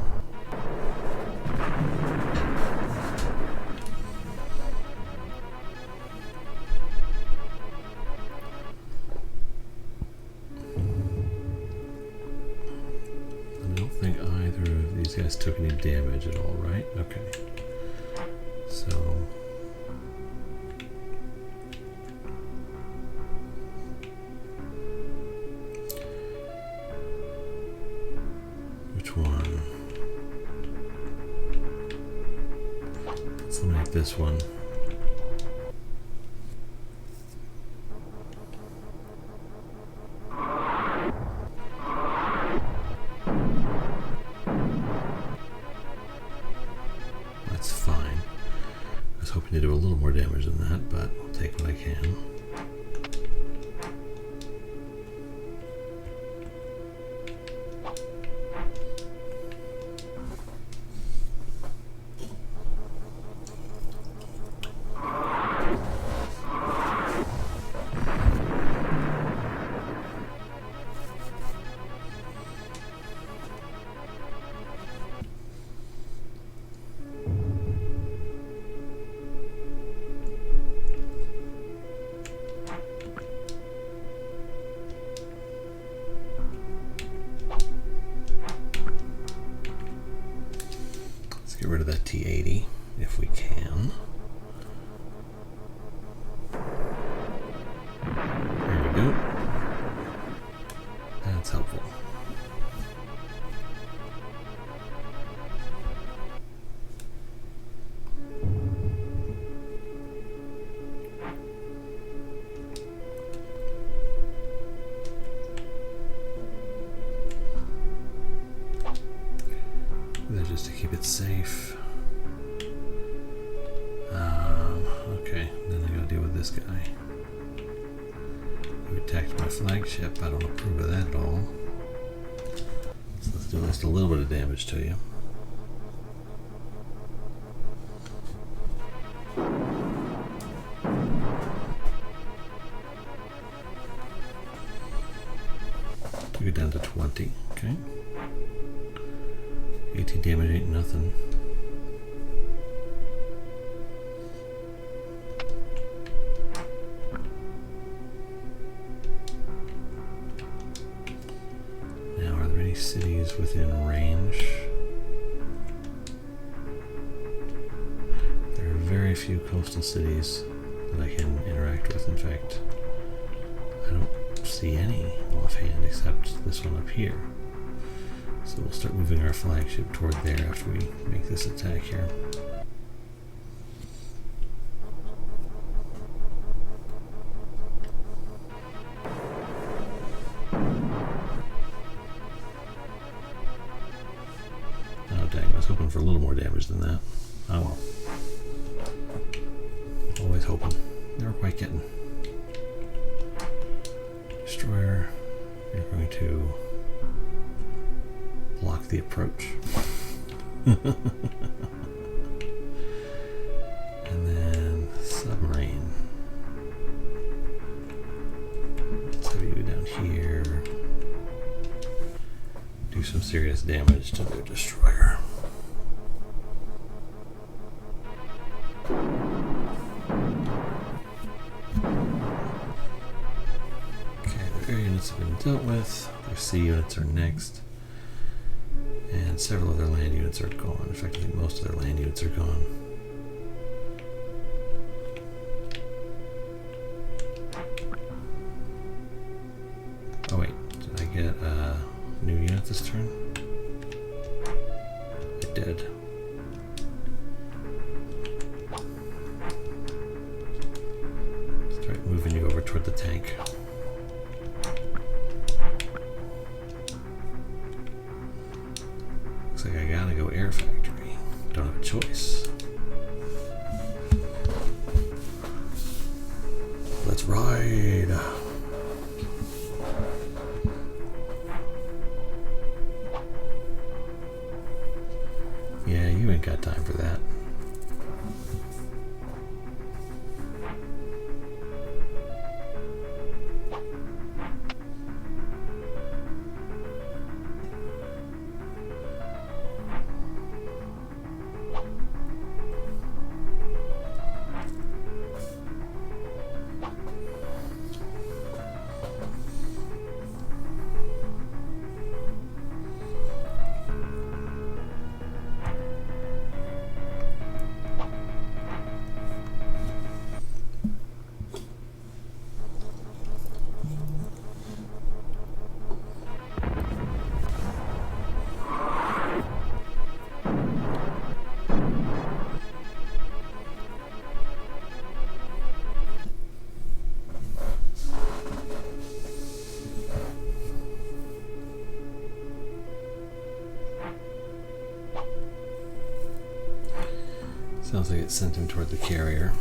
These guys took any damage at all, right? Okay. So which one? Let's eliminate this one. Hoping to do a little more damage than that, but I'll take what I can. keep it safe. Okay, then I gotta deal with this guy. Who attacked my flagship. I don't approve of that at all. So let's do just a little bit of damage to you. Took it down to 20, okay. 18 damage ain't nothing. Now, are there any cities within range? There are very few coastal cities that I can interact with. In fact, I don't see any offhand except this one up here. So we'll start moving our flagship toward there after we make this attack here. Oh dang, I was hoping for a little more damage than that. Oh well. Always hoping. Never quite getting. Destroyer, you're going to block the approach. And then submarine. Let's have you down here. Do some serious damage to their destroyer. Okay, their air units have been dealt with. Their sea units are next. And several of their land units are gone. In fact, I think most of their land units are gone. Oh wait, did I get a new unit this turn? I did. Start moving you over toward the tank. Looks like I gotta go air factory. Don't have a choice. Let's ride. Yeah, you ain't got time for that. Sounds like it sent him toward the carrier.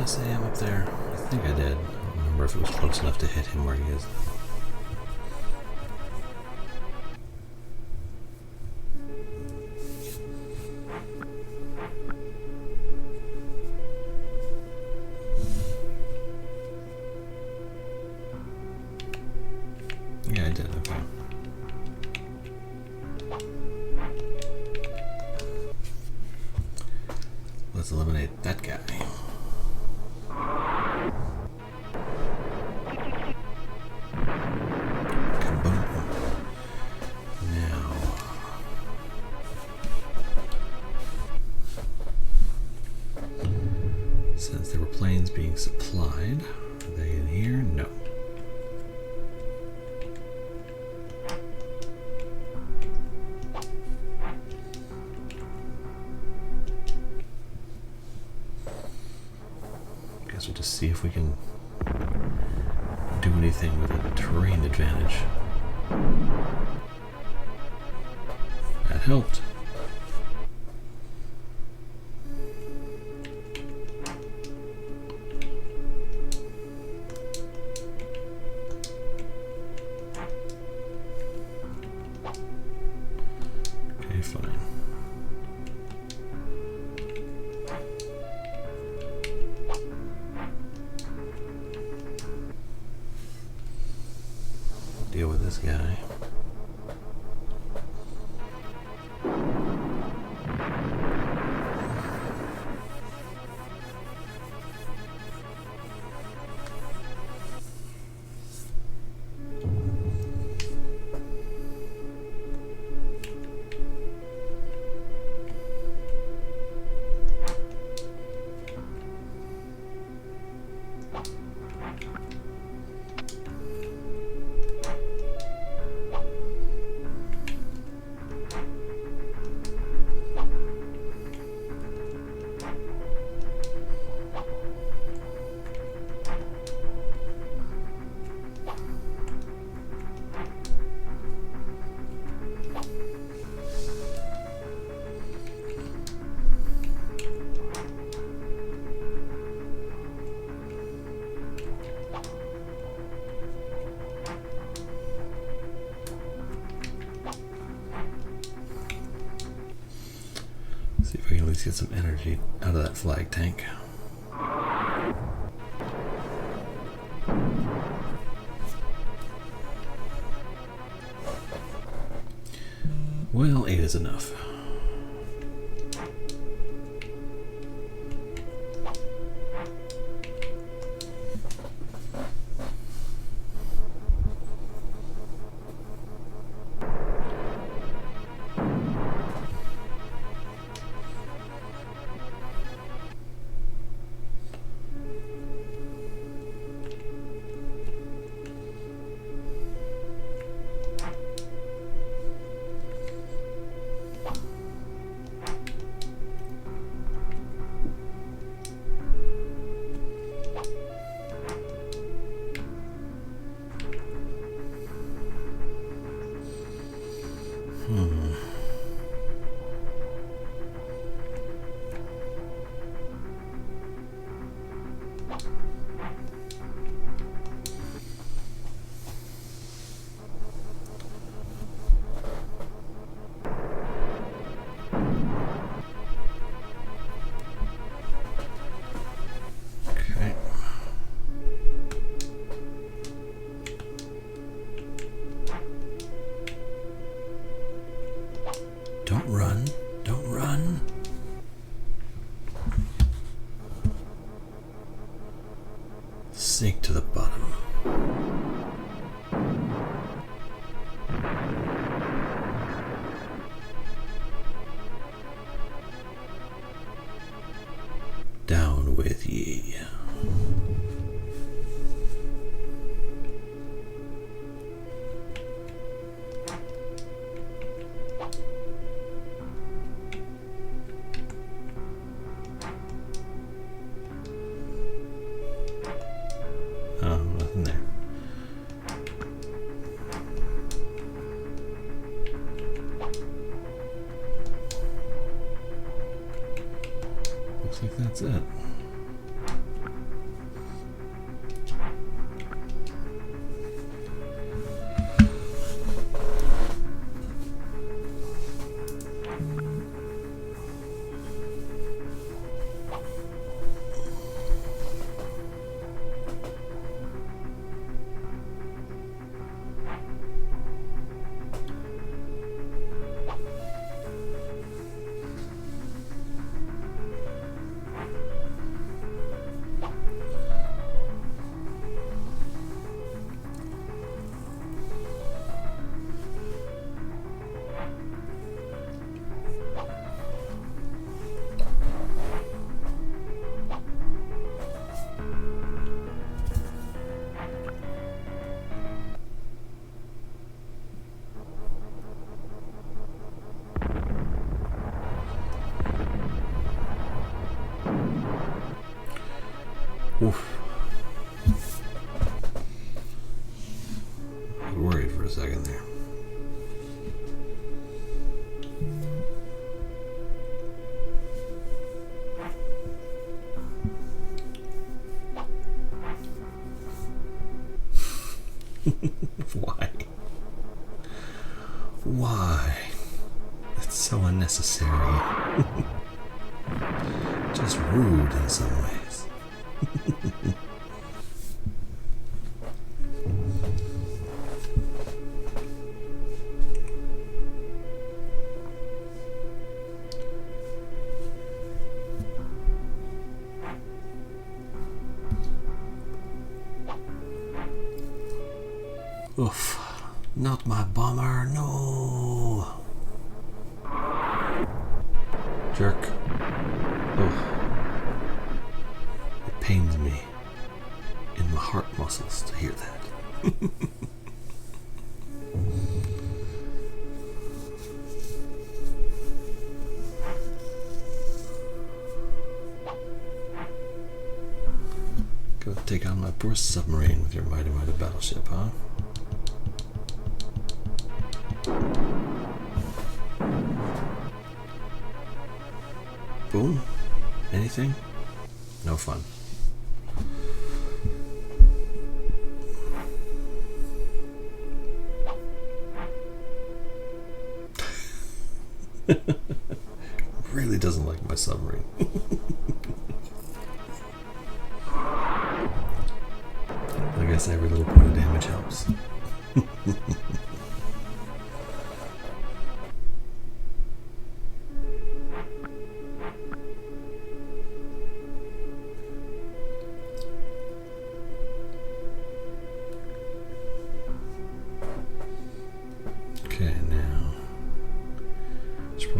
SAM up there? I think I did. I don't remember if it was close enough to hit him where he is. Yeah, I did. Okay. Let's eliminate that guy. Since there were planes being supplied, are they in here? No. Guess we'll just see if we can do anything with a terrain advantage. That helped. Okay, fine. Deal with this guy. See if we can at least get some energy out of that flag tank. Well, 8 is enough. Don't run. Don't run. Sink to the bottom. Down with ye. Oh, nothing there. Oof. I was worried for a second there. Why? Why? It's so unnecessary. Just rude in some ways. Oof. Not my bomber, no. Jerk. Oof. It pains me in my heart muscles to hear that. Go take on my poor submarine with your mighty battleship, huh? Boom. Anything? No fun. Really doesn't like my submarine. I guess every little point of damage helps.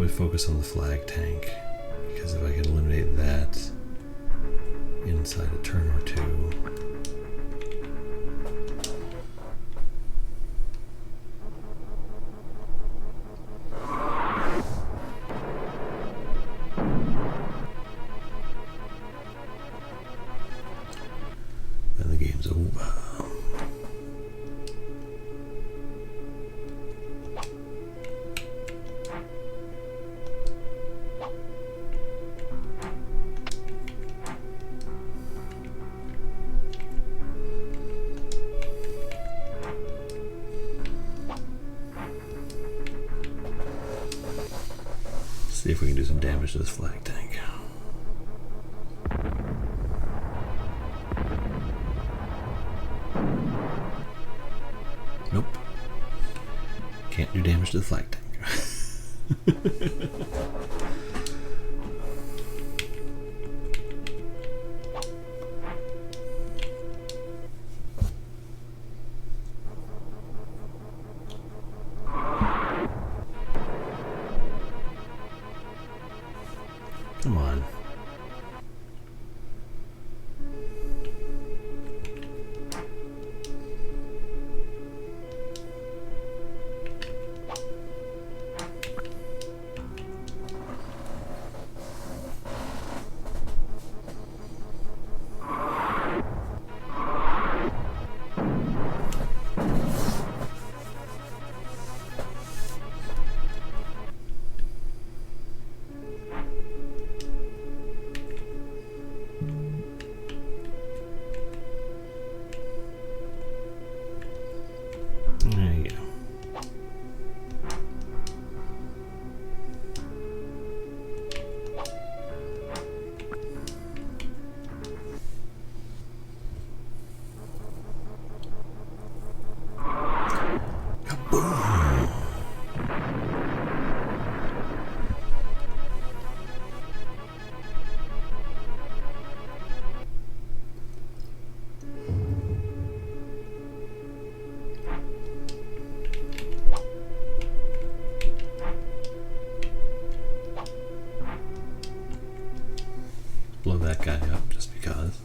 Focus on the flag tank, because if I can eliminate that inside a turn or two, then the game's over. See if we can do some damage to this flag tank. Nope. Can't do damage to the flag tank. Come on. There you go. Kaboom! Blow that guy up just because.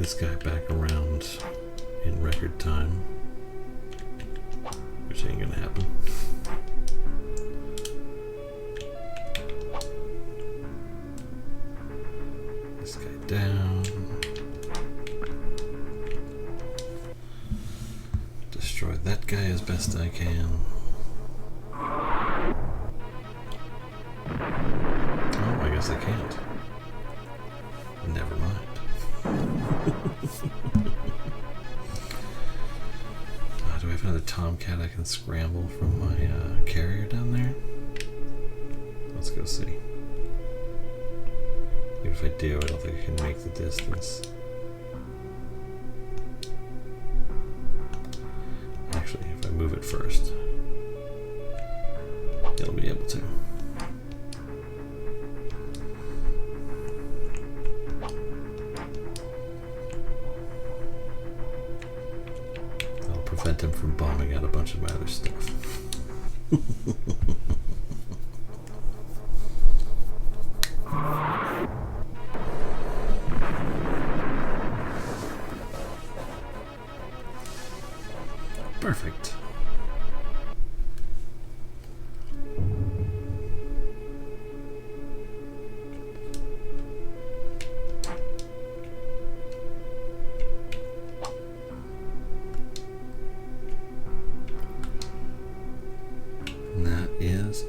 this guy back around in record time, which ain't gonna happen. This guy down. Destroy that guy as best I can. Oh, I guess I can't. Never mind. Do I have another Tomcat I can scramble from my carrier down there? Let's go see. Even if I do, I don't think I can make the distance. Actually, if I move it first, it'll be able to. Prevent him from bombing out a bunch of my other stuff. Perfect.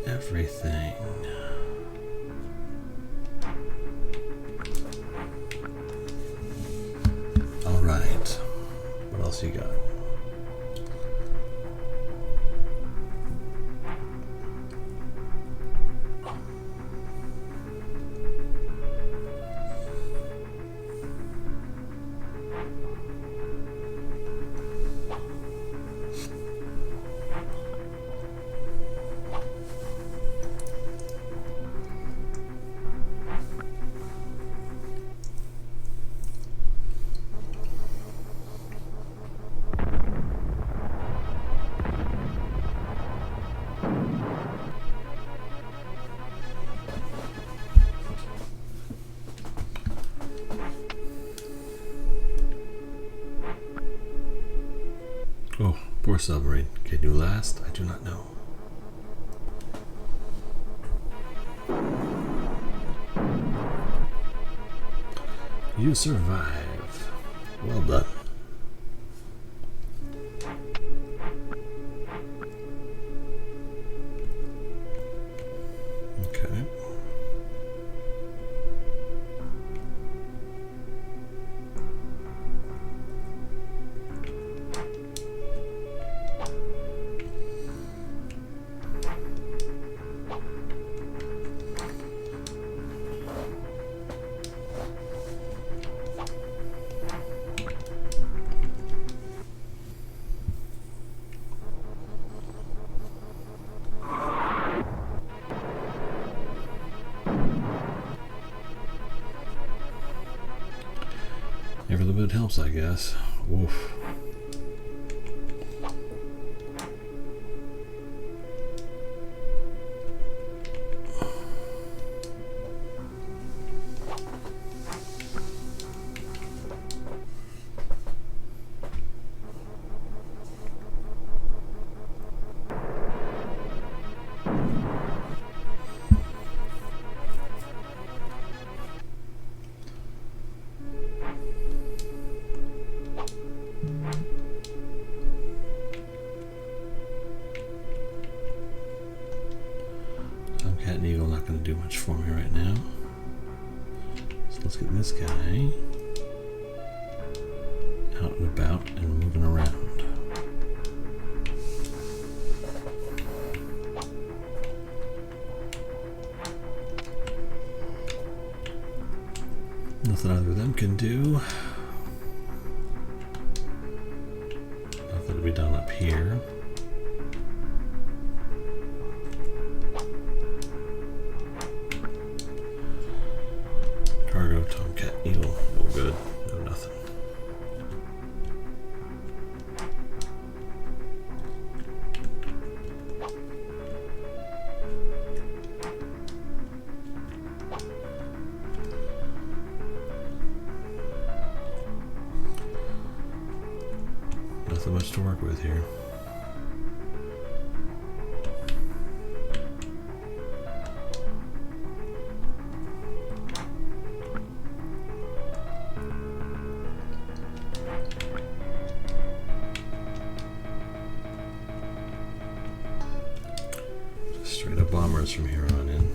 Everything. All right. What else you got? Oh, poor submarine. Can you last? I do not know. You survive. Well done. Okay. Every little bit helps, I guess. Oof. Tomcat and Eagle not going to do much for me right now. So let's get this guy out and about and moving around. Nothing either of them can do. Nothing to be done up here. Cargo, Tomcat, Eagle, no good, no nothing. to work with here. Just straight up bombers from here on in.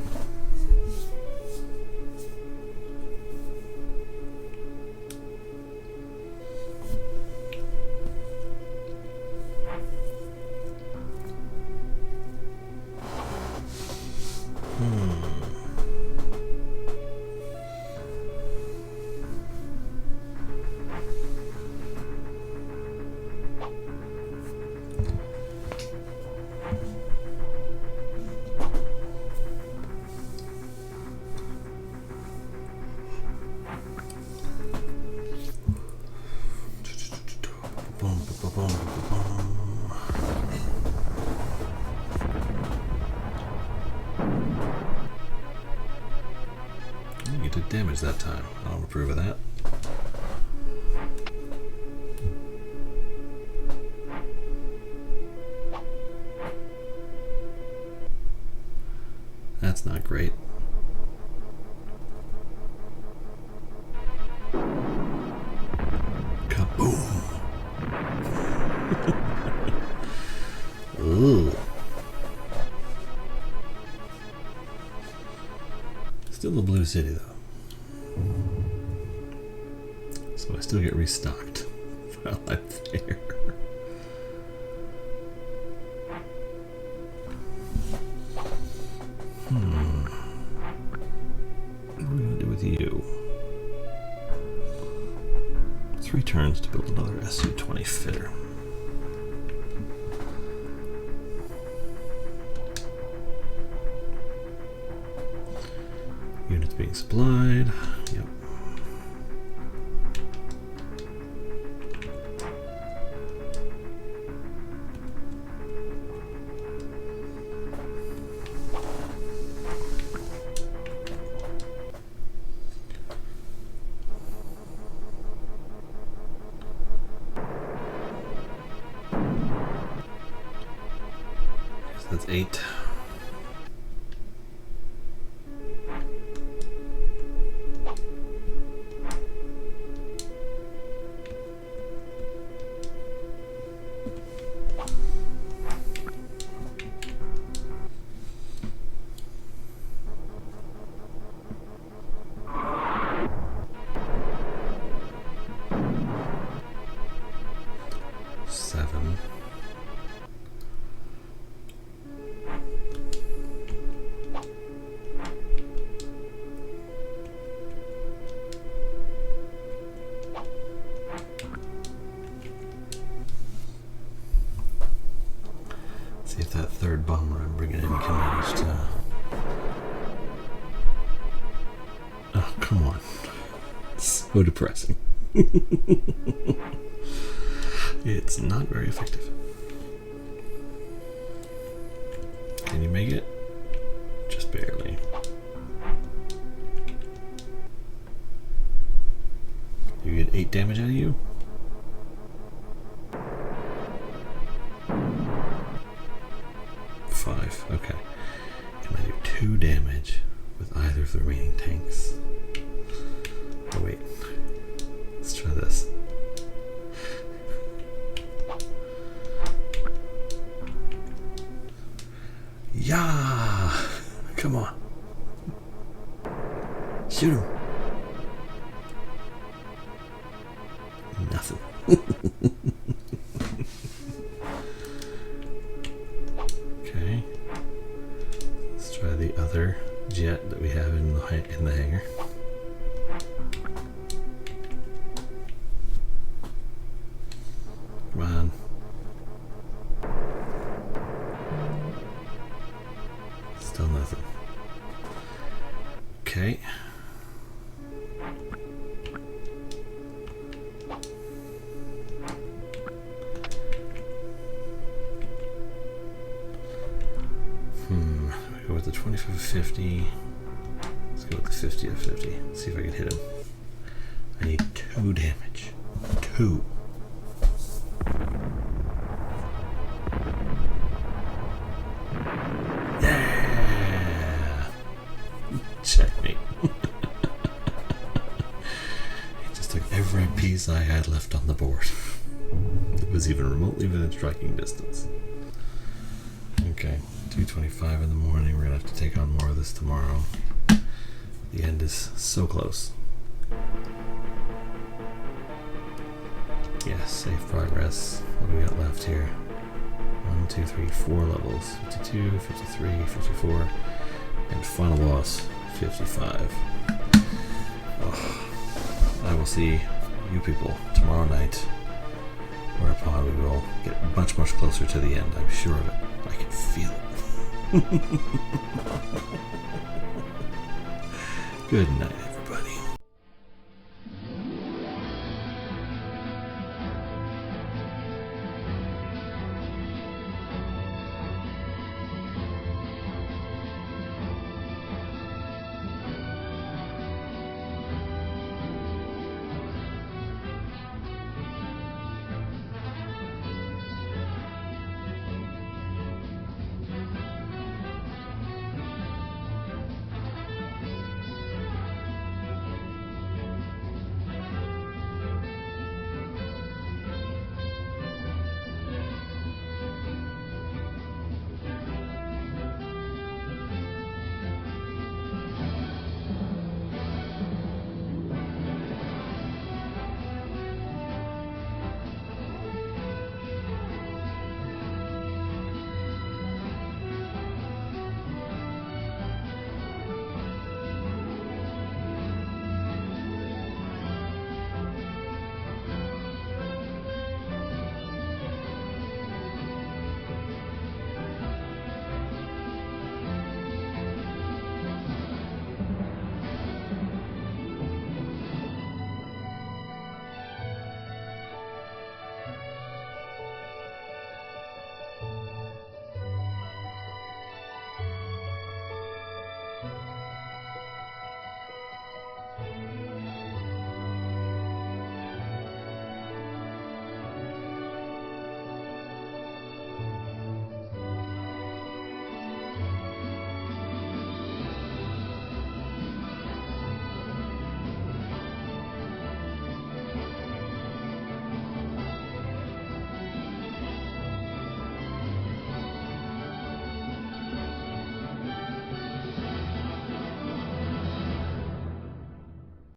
You did damage that time. I don't approve of that. That's not great. Kaboom! Ooh. Still the blue city though. So I still get restocked while I'm there. What are we going to do with you? 3 turns to build another SU-20 fitter. Units being supplied. Yep. So that's 8. See if that third bomber I'm bringing in can manage to... Oh, come on. So depressing. It's not very effective. Can you make it? Just barely. You get 8 damage out of you? Okay. Can I do 2 damage with either of the remaining tanks? Oh wait. Let's try this. Yeah! Come on. Shoot him. Nothing. Okay. Let's try the other jet that we have in the hangar. Come on. Still nothing. Okay. Go with the 25 of 50. Let's go with the 50 of 50. Let's see if I can hit him. I need 2 damage. 2. as I had left on the board. It was even remotely within striking distance. Okay, 2:25 in the morning. We're gonna have to take on more of this tomorrow. The end is so close. Yes, save progress. What do we got left here? 1, 2, 3, 4 levels. 52, 53, 54, and final boss, 55. Oh, I will see you people tomorrow night, whereupon we will get much, much closer to the end. I'm sure of it. I can feel it. Good night.